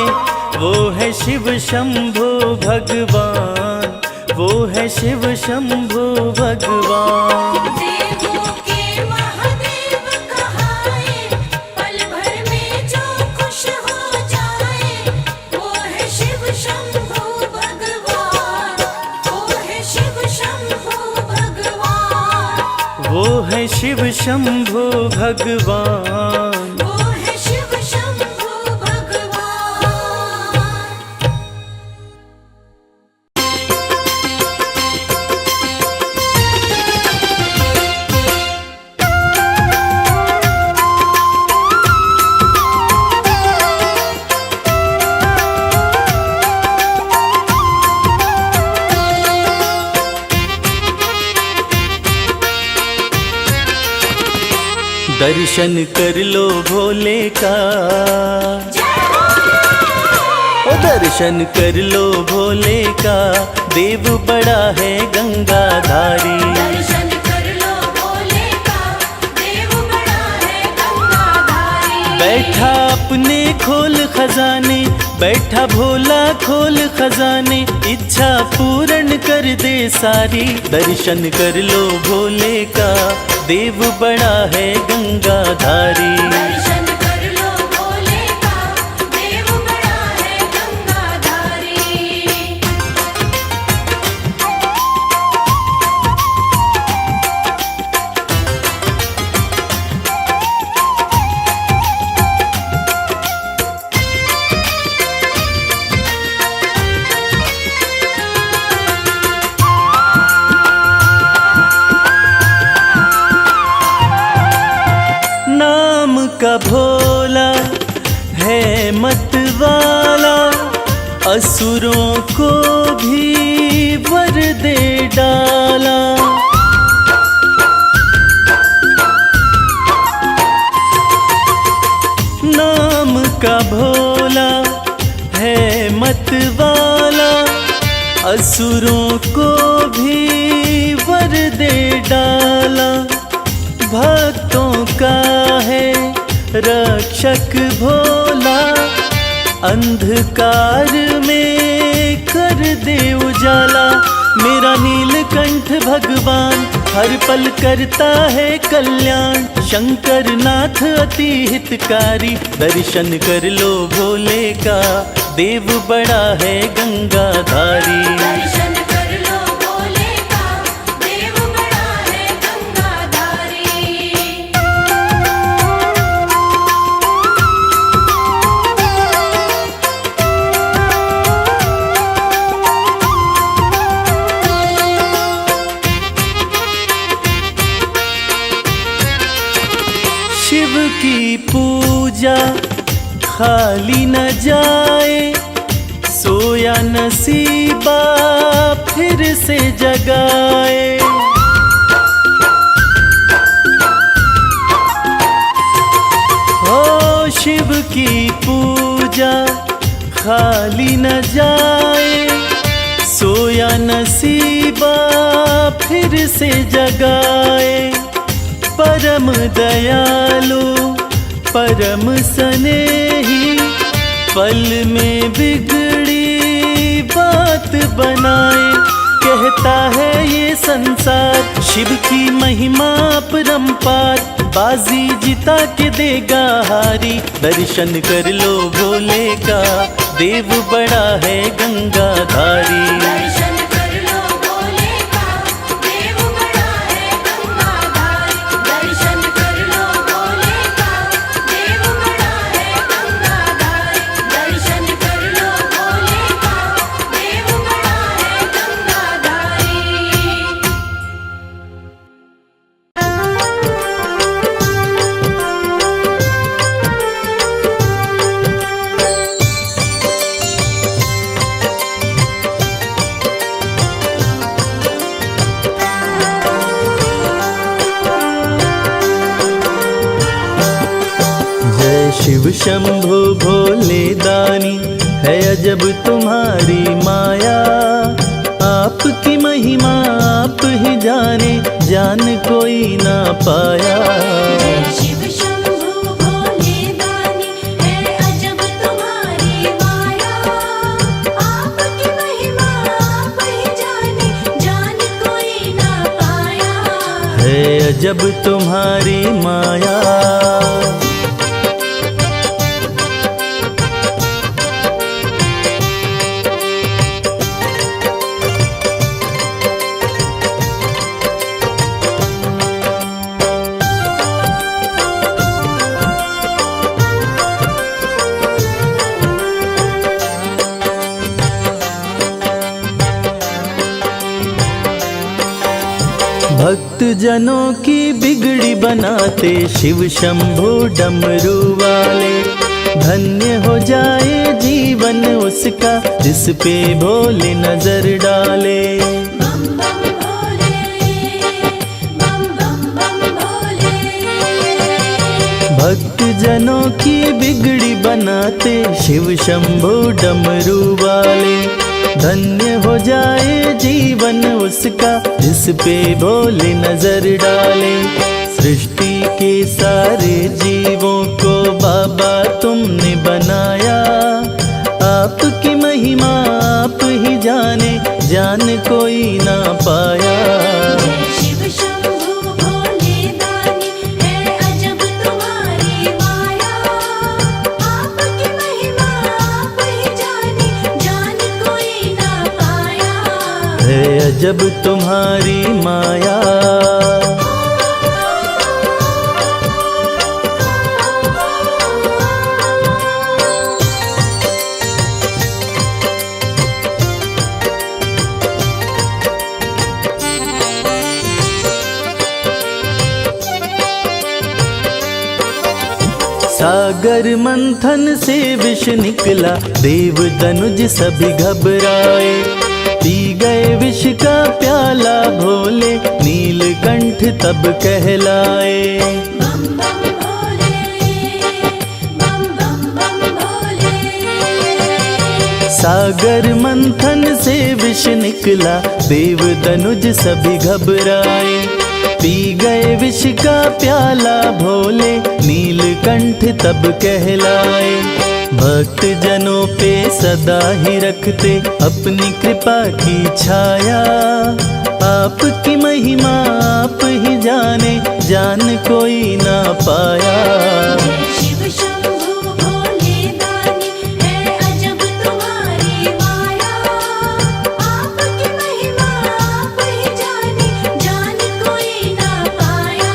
वो है शिव शंभो भगवान, वो है शिव शंभो भगवान। देवों के महादेव कहाए, पल भर में जो खुश हो जाए, वो है शिव शंभो भगवान, वो है शिव शंभो भगवान, वो है शिव शंभो भगवान। वो है शिव शंभो भगवान। दर्शन कर लो भोले का, ओ दर्शन कर लो भोले का, देव बड़ा है गंगाधारी। दर्शन कर लो भोले का, देव बड़ा है गंगाधारी। बैठा अपने खोल खजाने, बैठा भोला खोल खजाने, इच्छा पूर्ण कर दे सारी। दर्शन कर लो भोले का, देव बड़ा है गंगाधारी। दर्शन कर लो भोले का, देव बड़ा है गंगाधारी। नाम का भोला है मत वाला, असुरों को भी वर दे डाला। नाम का भोला है मत वाला, असुरों को भी वर दे डाला। भक्तों का है रक्षक भोला, अंधकार में कर दे उजाला। मेरा नीलकंठ भगवान हर पल करता है कल्याण, शंकर नाथ अति हितकारी। दर्शन कर लो भोले का, देव बड़ा है गंगाधारी। दर्शन कर लो भोले का, देव बड़ा है गंगाधारी। शिव की पूजा खाली न जाए, सोया नसीबा फिर से जगाए। हो शिव की पूजा खाली न जाए, सोया नसीबा फिर से जगाए। परम दयालु परम स्नेही, पल में बिगड़ी बात बनाए। कहता है ये संसार शिव की महिमा परम्पार, बाजी जिता के देगा हारी। दर्शन कर लो भोले का, देव बड़ा है गंगाधारी। दर्शन कर लो भोले का, देव बड़ा है गंगाधारी। दर्शन कर लो भोले का, देव बड़ा है गंगाधारी। दर्शन कर लो भोले का, देव बड़ा है गंगाधारी। शिव शंभु भोले दानी, है अजब तुम्हारी माया। आपकी महिमा आप ही जाने, जान कोई ना पाया। जय शिव शंभु भोले दानी, है अजब तुम्हारी माया। आपकी महिमा आप ही जाने, जान कोई ना पाया। है अजब तुम्हारी माया। भक्त जनों की बिगड़ी बनाते शिव शंभु डमरू वाले। धन्य हो जाए जीवन उसका जिस पे भोले नजर डाले। बम बम भोले, बम बम बम भोले। भक्त जनों की बिगड़ी बनाते शिव शंभु डमरू वाले। धन्य हो जाए जीवन उसका जिस पे भोले नजर डाले। सृष्टि के सारे जीवों को बाबा तुमने बनाया। आपकी महिमा आप ही जाने, जान कोई ना पाया। जय शिव शंभु भोले दानी, है अजब तुम्हारी माया। आपकी महिमा आप ही जाने, जान कोई ना पाया। है अजब तुम्हारी माया। सागर मंथन से विष निकला, देव दनुज सभी घबराए। पी गए विष का प्याला भोले, नीलकंठ तब कहलाए। बम बम भोले, बम बम बम भोले। सागर मंथन से विष निकला, देव दनुज सभी घबराए। पी गए विष का प्याला भोले, नीलकंठ तब कहलाए। भक्त जनों पे सदा ही रखते अपनी कृपा की छाया। आपकी महिमा आप ही जाने, जान कोई ना पाया। जय शिव शंभु भोले दानी, है अजब तुम्हारी माया। आपकी महिमा आप ही जाने, जान कोई ना पाया।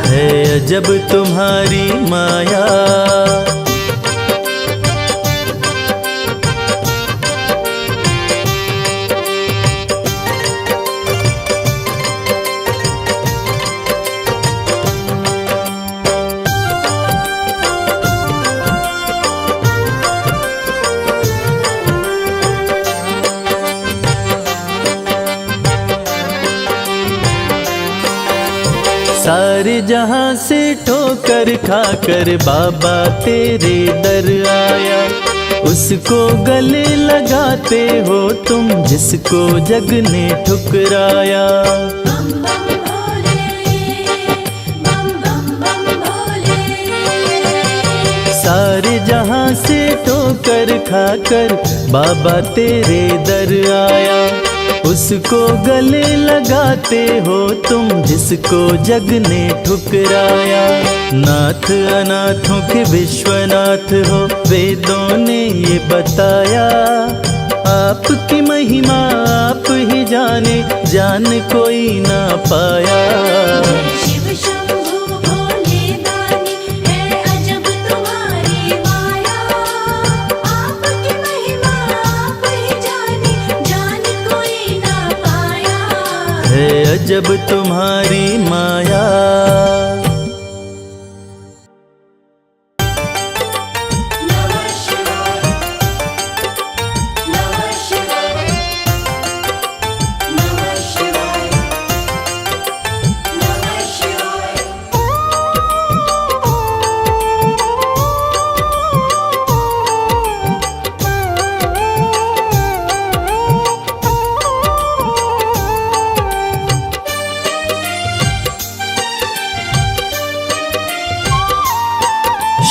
है अजब तुम्हारी माया। सारे जहां से ठोकर खाकर बाबा तेरे दर आया। उसको गले लगाते हो तुम जिसको जग ने ठुकराया। बम बम भोले, बम बम बम भोले। सारे जहां से ठोकर खाकर बाबा तेरे दर आया। उसको गले लगाते हो तुम जिसको जग ने ठुकराया। नाथ अनाथों के विश्वनाथ हो, वेदों ने ये बताया। आपकी महिमा आप ही जाने, जान कोई ना पाया। जय शिव शंभु भोले दानी, है अजब तुम्हारी माया। आपकी महिमा आप ही जाने, जान कोई ना पाया। है अजब तुम्हारी माया। नमः शिवाय, नमः शिवाय, नमः शिवाय, नमः शिवाय।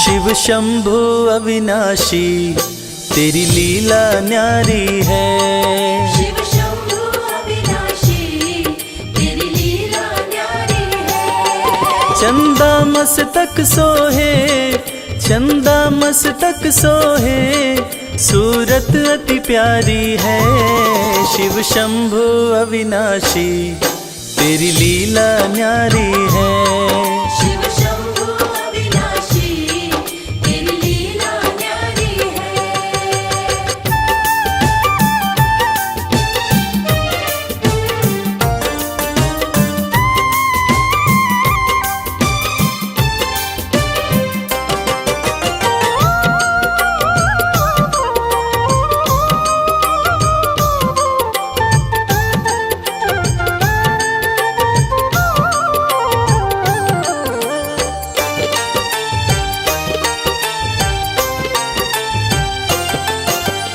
शिव शंभु अविनाशी तेरी लीला न्यारी है। शिव शंभु अविनाशी तेरी लीला न्यारी है। चंदा मस्तक सोहे, चंदा मस्तक सोहे, सूरत अति प्यारी है। शिव शंभु अविनाशी तेरी लीला न्यारी है। शिव शंभु अविनाशी तेरी लीला न्यारी है।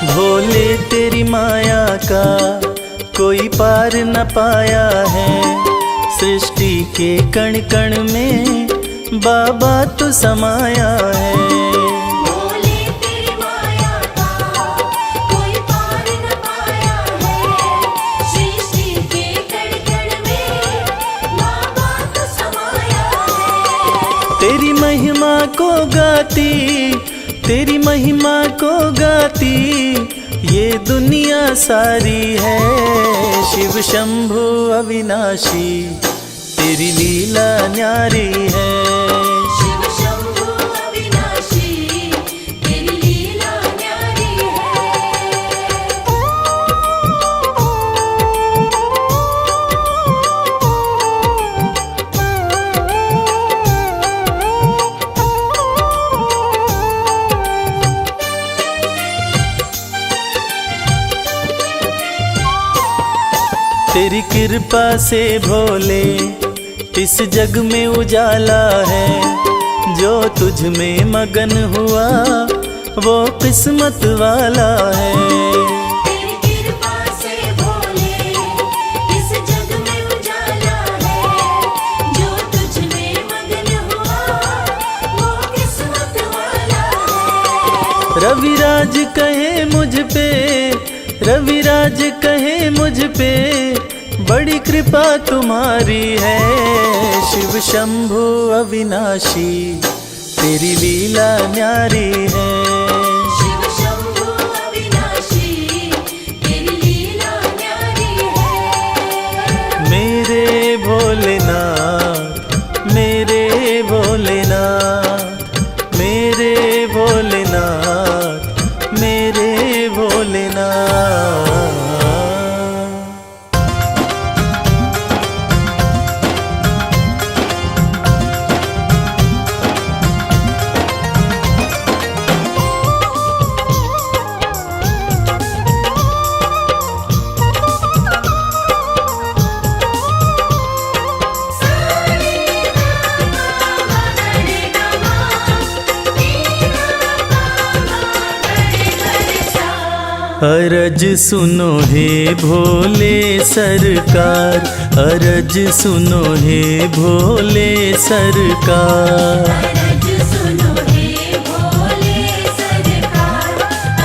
भोले तेरी माया का कोई पार न पाया है। सृष्टि के कण कण में बाबा तू समाया है। भोले तेरी माया का कोई पार न पाया है। सृष्टि के कण कण में बाबा तू समाया है। तेरी महिमा को गाती, तेरी महिमा को गाती ये दुनिया सारी है। शिव शंभु अविनाशी तेरी लीला न्यारी है। शिव शंभु अविनाशी तेरी लीला न्यारी तेरी कृपा से भोले इस जग में उजाला है। जो तुझ में मगन हुआ वो किस्मत वाला है। तेरी कृपा से भोले इस जग में उजाला है। जो तुझ में मगन हुआ वो किस्मत वाला है। रविराज कहे मुझ पे, रविराज कहे मुझ पे बड़ी कृपा तुम्हारी है। शिव शंभु अविनाशी तेरी लीला न्यारी है। शिव शंभु अविनाशी तेरी लीला न्यारी है। मेरे भोलेनाथ, मेरे भोलेनाथ, मेरे भोलेनाथ, मेरे भोलेनाथ। अरज सुनो हे भोले सरकार, अरज सुनो हे भोले सरकार। अरज सुनो हे भोले सरकार,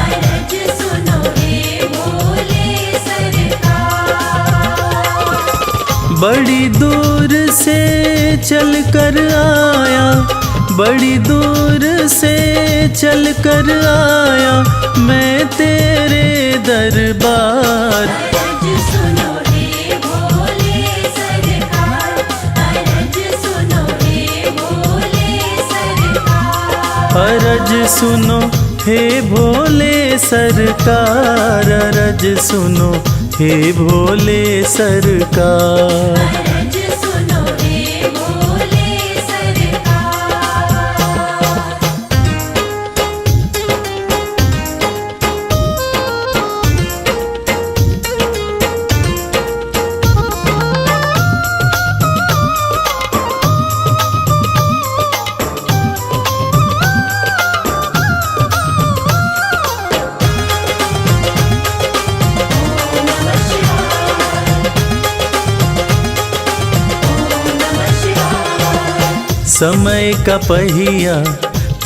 अरज सुनो हे भोले सरकार। बड़ी दूर से चल कर आया, बड़ी दूर से चल कर आया मैं तेरे दरबार। अरज सुनो हे भोले सरकार, अरज सुनो हे भोले सरकार। अरज सुनो हे भोले सरकार, अरज सुनो हे भोले सरकार। अरज सुनो हे भोले सरकार। समय का पहिया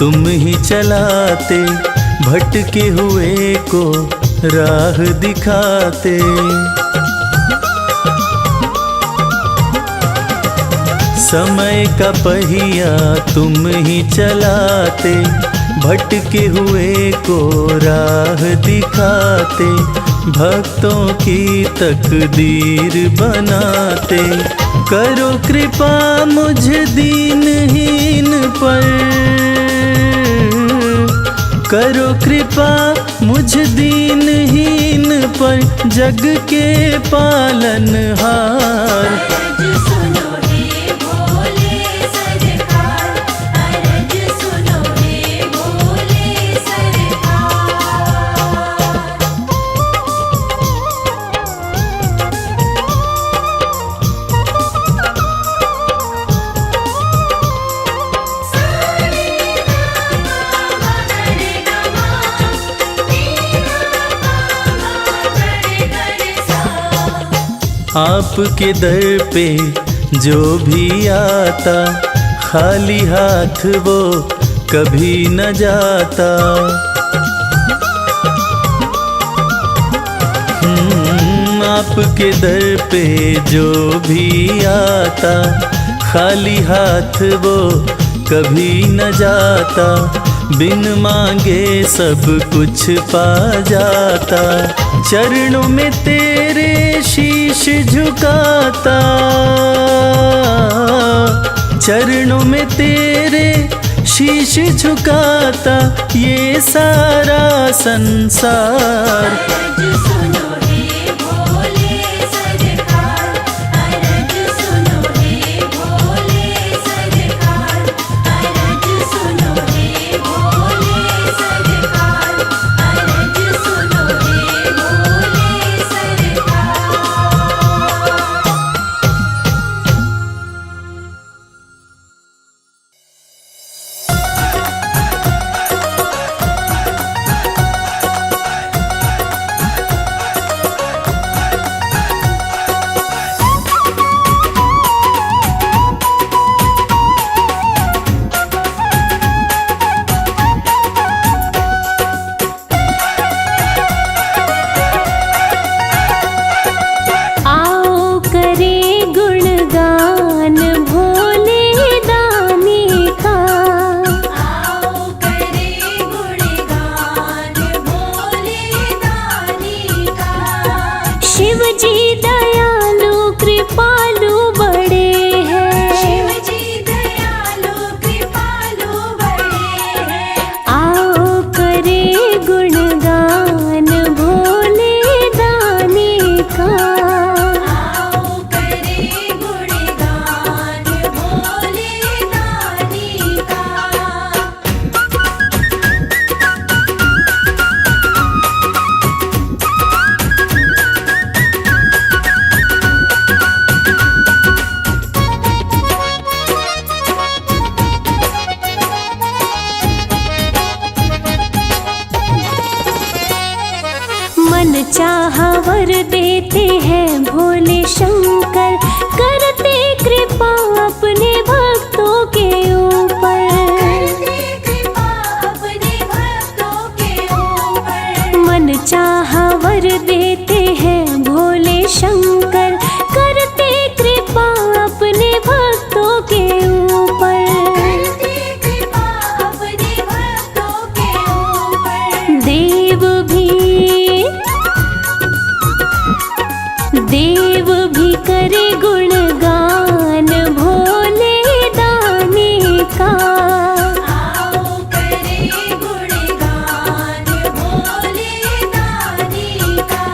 तुम ही चलाते, भटके हुए को राह दिखाते। समय का पहिया तुम ही चलाते, भटके हुए को राह दिखाते, भक्तों की तकदीर बनाते। करो कृपा मुझ दीनहीन पर, करो कृपा मुझ दीनहीन पर, जग के पालनहार। अरज सुनो हे भोले सरकार, अरज सुनो हे भोले सरकार। आपके दर पे जो भी आता, खाली हाथ वो कभी न जाता। आपके दर पे जो भी आता, खाली हाथ वो कभी न जाता। बिन मांगे सब कुछ पा जाता, चरणों में तेरे शीश झुकाता, चरणों में तेरे शीश झुकाता, ये सारा संसार। अरज सुनो हे भोले सरकार, अरज सुनो हे भोले सरकार, अरज सुनो हे भोले सरकार, अरज सुनो हे भोले सरकार। आओ करे गुणगान भोले दानी का, आओ करे गुणगान भोले दानी का। शिव जी दयालु कृपालु बड़े शिव हैं। जी दयालु कृपालु बड़े हैं। आओ करे गुणगान भोले दानी का। आओ करे गुणगान भोले दानी का। मन चाहा वर देते हैं भोले शंकर, करते कृपा अपने भक्तों के ऊपर। करते कृपा अपने भक्तों के ऊपर। मन चाहा वर देते हैं भोले शंकर, करते कृपा अपने भक्तों के ऊपर। करते कृपा अपने भक्तों के ऊपर। देव भी करे गुणगान भोले दानी का। आओ करे गुणगान भोले दानी का।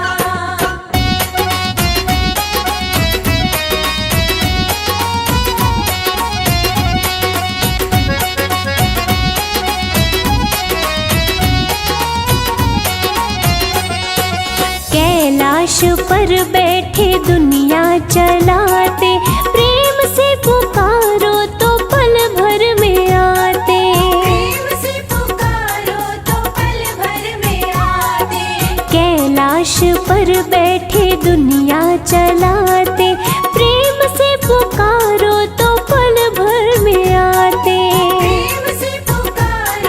कैलाश पर बैठे दुनिया चलाते, प्रेम से पुकारो तो पल भर में आते। प्रेम से पुकारो तो पल भर में आते। कैलाश पर बैठे दुनिया चलाते, प्रेम से पुकारो तो पल भर में आते। प्रेम से पुकारो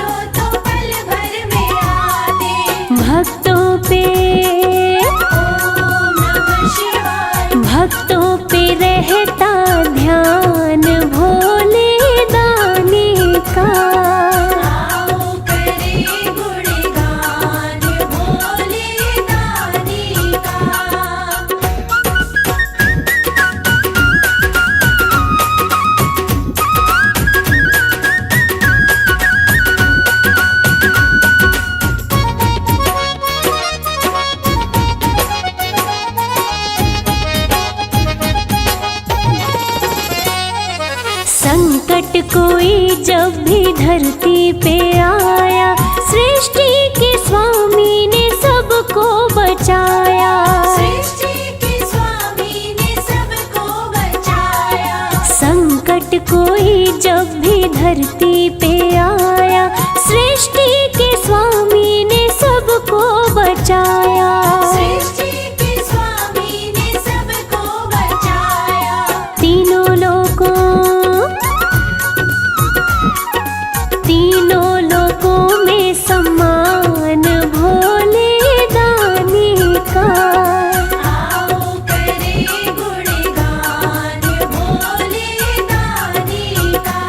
संकट कोई जब भी धरती पे आया, सृष्टि के स्वामी ने सबको बचाया। सृष्टि के स्वामी ने सबको बचाया। संकट कोई जब भी धरती पे आया, सृष्टि के स्वामी ने सबको बचाया। सृष्टि के स्वामी ने सबको बचाया। तीनों लोकों में सम्मान भोले दानी का। आओ करे गुणगान भोले दानी का।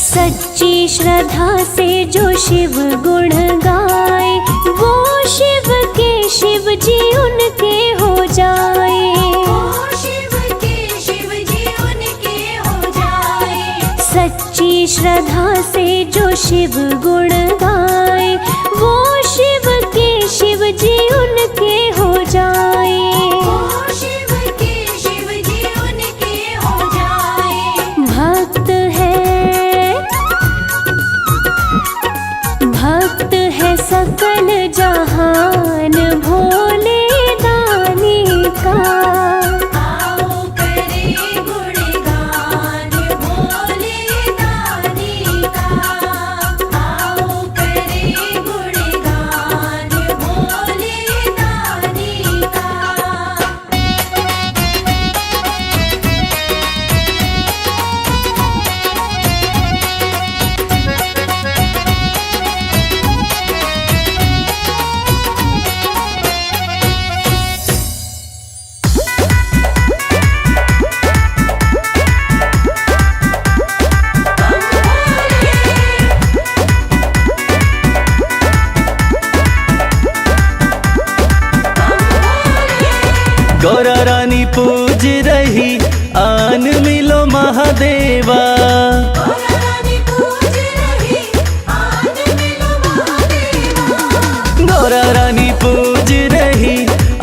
सच्ची श्रद्धा से जो शिव गुण गाए, वो शिव के शिव जी उनके हो जाए। ओ शिव के शिव जी उनके हो जाए। सच्ची श्रद्धा से जो शिव गुण गाए, वो शिव के शिव जी उनके हो जाए। ओ शिव के शिव जी उनके हो जाए। भक्त है सकल जहान भोले दानी का। आओ करे गुणगान भोले दानी का। आओ करे गुणगान भोले दानी का। गौरा रानी पूज रही आन मिलो महादेवा। गौरा रानी पूज रही आन मिलो महादेवा। गौरा रानी पूज रही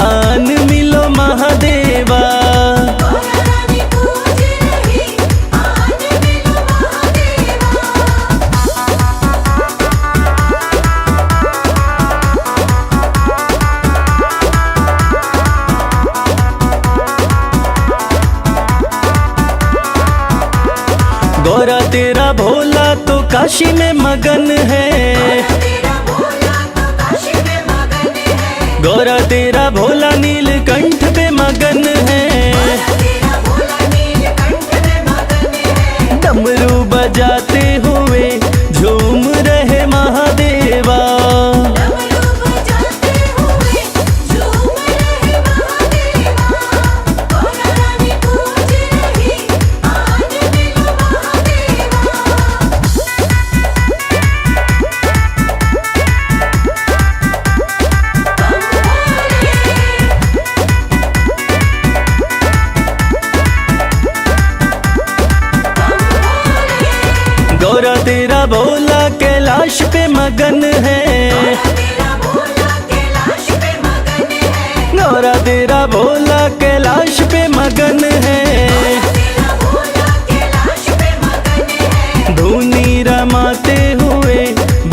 आन मिलो महादेवा। गौरा रानी पूज रही आन मिलो महादेवा। गौरा तेरा भोला तो काशी में मगन है। तेरा भोला तो काशी में मगन है। गौरा तेरा भोला नीलकंठ पे मगन है। तेरा भोला नीलकंठ में मगन है। डमरू बजाते हुए झूम रहे महादेवा। डमरू बजाते हुए झूम रहे महादेवा। गौरा रानी पूज रही आन मिलो महादेवा। गौरा तेरा भोला कैलाश पे मगन है। तेरा भोला कैलाश पे मगन है। गौरा तेरा भोला कैलाश पे मगन है। तेरा भोला कैलाश पे मगन है। धूनी रमाते हुए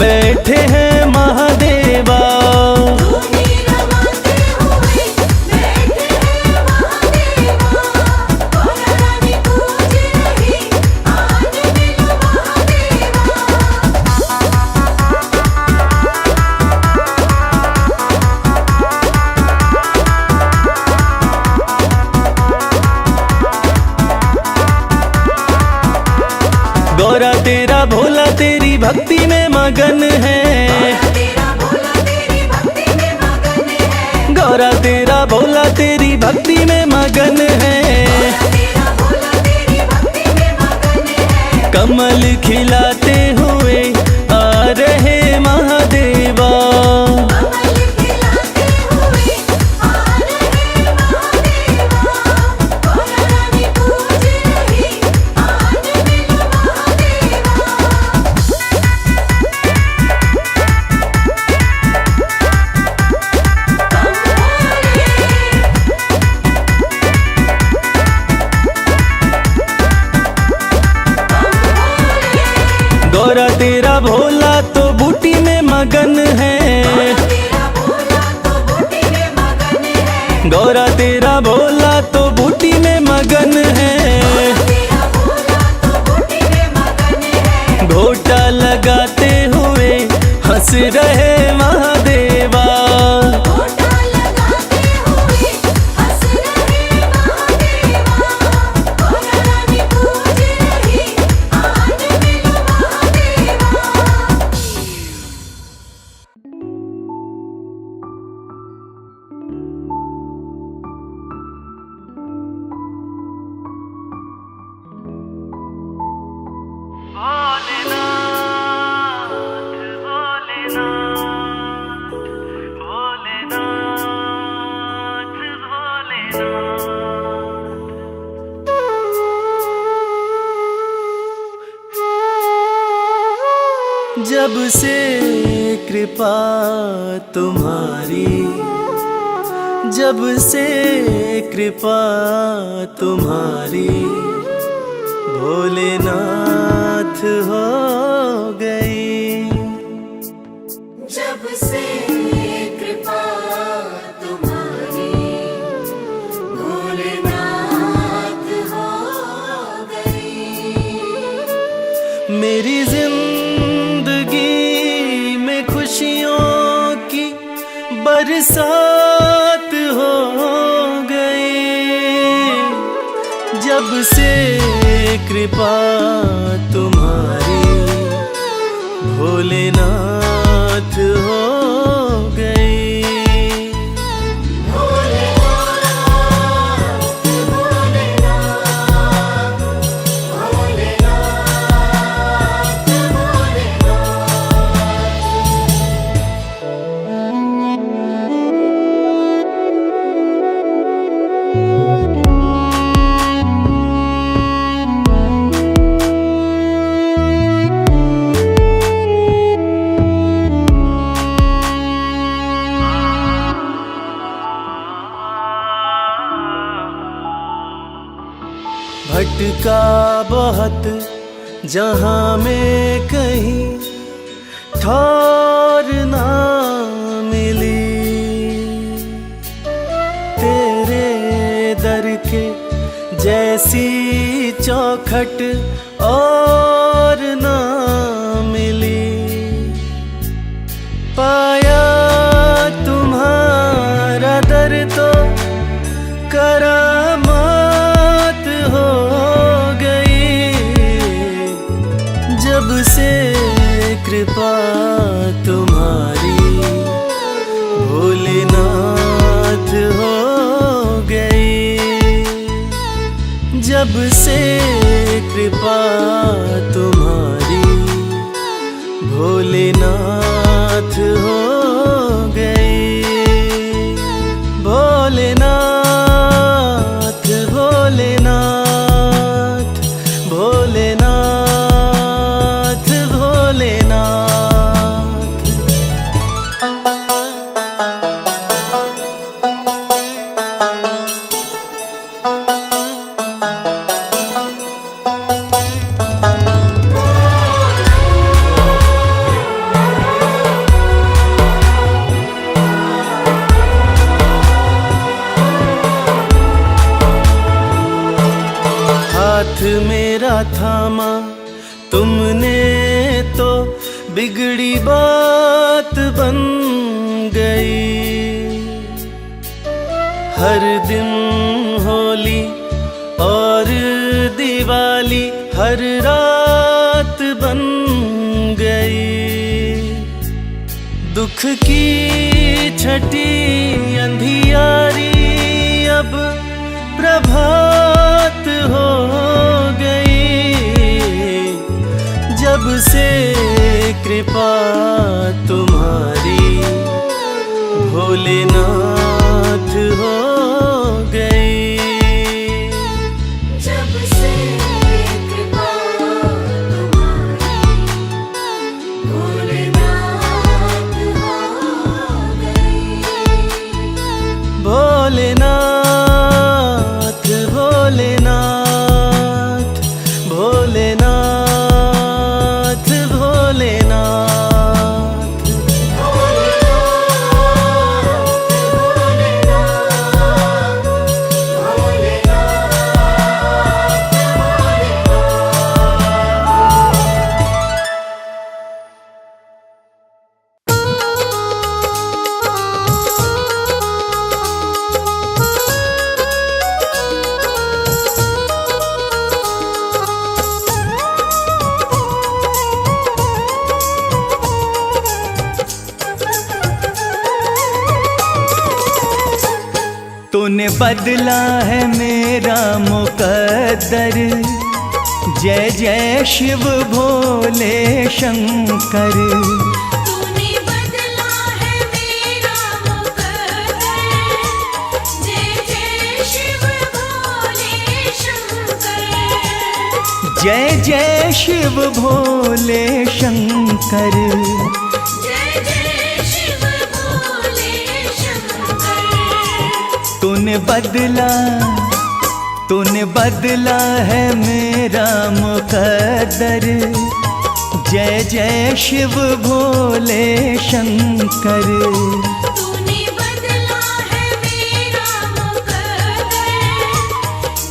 बैठे हैं महादेवा। धूनी रमाते हुए बैठे हैं महादेवा। गौरा रानी पूज रही आन मिलो महादेवा। गौरा तेरा भोला तेरी भक्ति में मगन है। तेरा भोला तेरी भक्ति में मगन है। गौरा तेरा भोला तेरी भक्ति में मगन है। तेरा भोला तेरी भक्ति में मगन है। कमल खिलाते हुए आ रहे महादेवा। कमल खिलाते हुए आ रहे महादेवा। गौरा रानी पूज रही आन मिलो महादेवा। गौरा तेरा भोला तो बूटी में मगन है, तेरा भोला तो बूटी में मगन है, गौरा तेरा भोला तो बूटी में मगन है। तेरा भोला तो बूटी में मगन है। घोटा लगाते हुए हंस रहे महादेवा, घोटा लगाते हुए हंस रहे महादेवा। गौरा रानी पूज रही आज मिलो महादेवा। जब से कृपा तुम्हारी, जब से कृपा तुम्हारी, भोलेनाथ हो गई। जब से कृपा तुम्हारी, भोलेनाथ हो गई। मेरी जिंदगी में खुशियों की बरसात हो गई। जब से कृपा तुम्हारी, भोलेनाथ हो गई। भटका बहुत जहाँ में कहीं ठौर ना मिली, तेरे दर के जैसी चौखट और ना मिली। पाया तुम्हारा दर तो करामात हो गई। जब से कृपा तुम्हारी, भोलेनाथ हो गई। जब से कृपा तुम्हारी, भोलेनाथ हो गई। भोलेनाथ भोलेनाथ भोलेनाथ भोलेनाथ। हाथ मेरा थामा तुमने तो बिगड़ी बात बन गई। हर दिन होली और दिवाली हर रात बन गई। दुख की छठी अंधियारी अब प्रभात हो गई। जब से कृपा तुम्हारी, भोलेनाथ हो गई। जब से कृपा तुम्हारी, भोलेनाथ हो गई। भोलेनाथ भोलेनाथ भोलेनाथ भोलेनाथ। तूने बदला है मेरा मुकद्दर, जय जय शिव भोले शंकर। तूने बदला है मेरा मुकद्दर, जय जय शिव भोले शंकर। जय जय शिव भोले शंकर। जय जय शिव भोले शंकर। तूने बदला है मेरा मुकद्दर, जय जय शिव भोले शंकर। तूने बदला है मेरा मुकद्दर,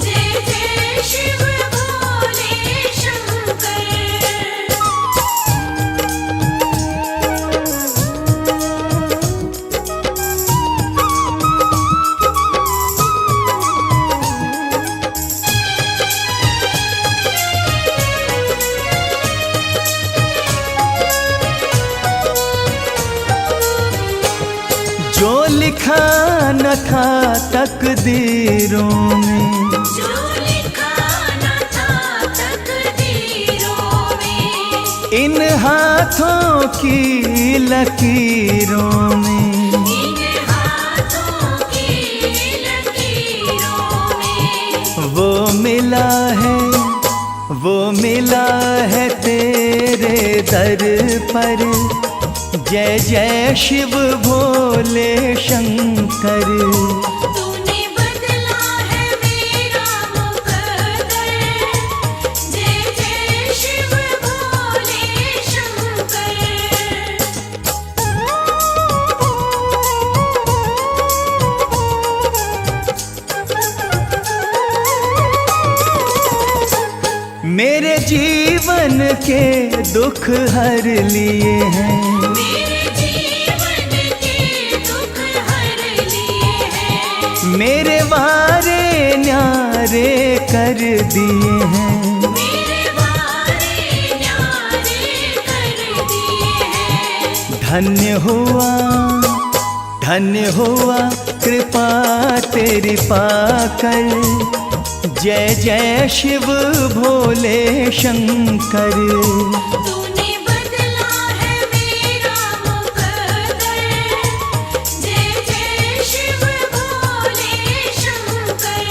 जय जय शिव भोले शंकर। जो लिखा न था तकदीरों में, जो लिखा न था तकदीरों में, इन हाथों की लकीरों में, इन हाथों की लकीरों में, वो मिला है तेरे दर पर। जय जय शिव भोले शंकर। तूने बदला है मेरा मुकद्दर, जय जय शिव भोले शंकर। मेरे जीवन के दुख हर लिए हैं, मेरे जीवन के दुख हर लिए हैं, मेरे वारे न्यारे कर दिए हैं। मेरे वारे न्यारे कर दिए हैं। धन्य हुआ कृपा तेरी पाकर। जय जय शिव भोले शंकर। तूने बदला है मेरा मुकद्दर, जय जय शिव भोले शंकर।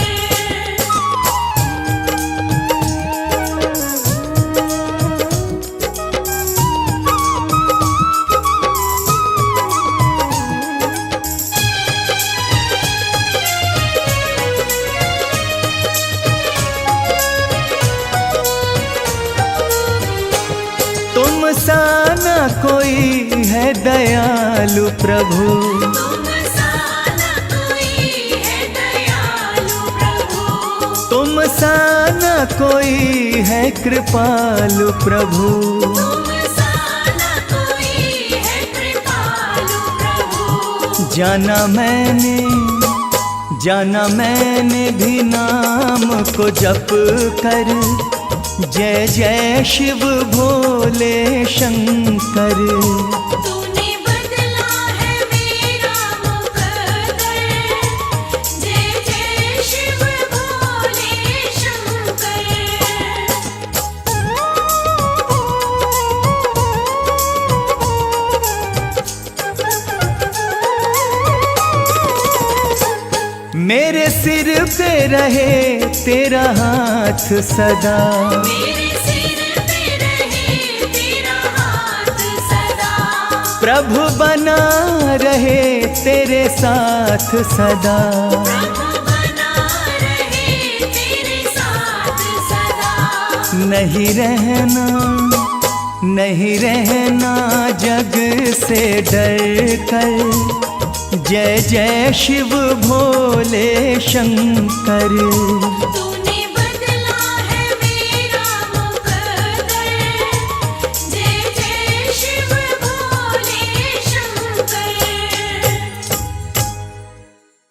तुम सा न कोई है दयालु प्रभु, तुम सा न कोई है दयालु प्रभु, तुम सा न कोई है कृपालु प्रभु। तुम सा न कोई है कृपालु प्रभु। जाना मैंने भी नाम को जप कर। जय जय शिव भोले शंकर। तूने बदला है मेरा मुकद्दर, जय जय शिव भोले शंकर। मेरे सिर पे रहे तेरा हाथ सदा, मेरे सिर पे रहे तेरा हाथ सदा। प्रभु बना रहे तेरे साथ सदा। प्रभु बना रहे तेरे साथ सदा। नहीं रहना जग से डर कर। जय जय शिव भोले शंकर।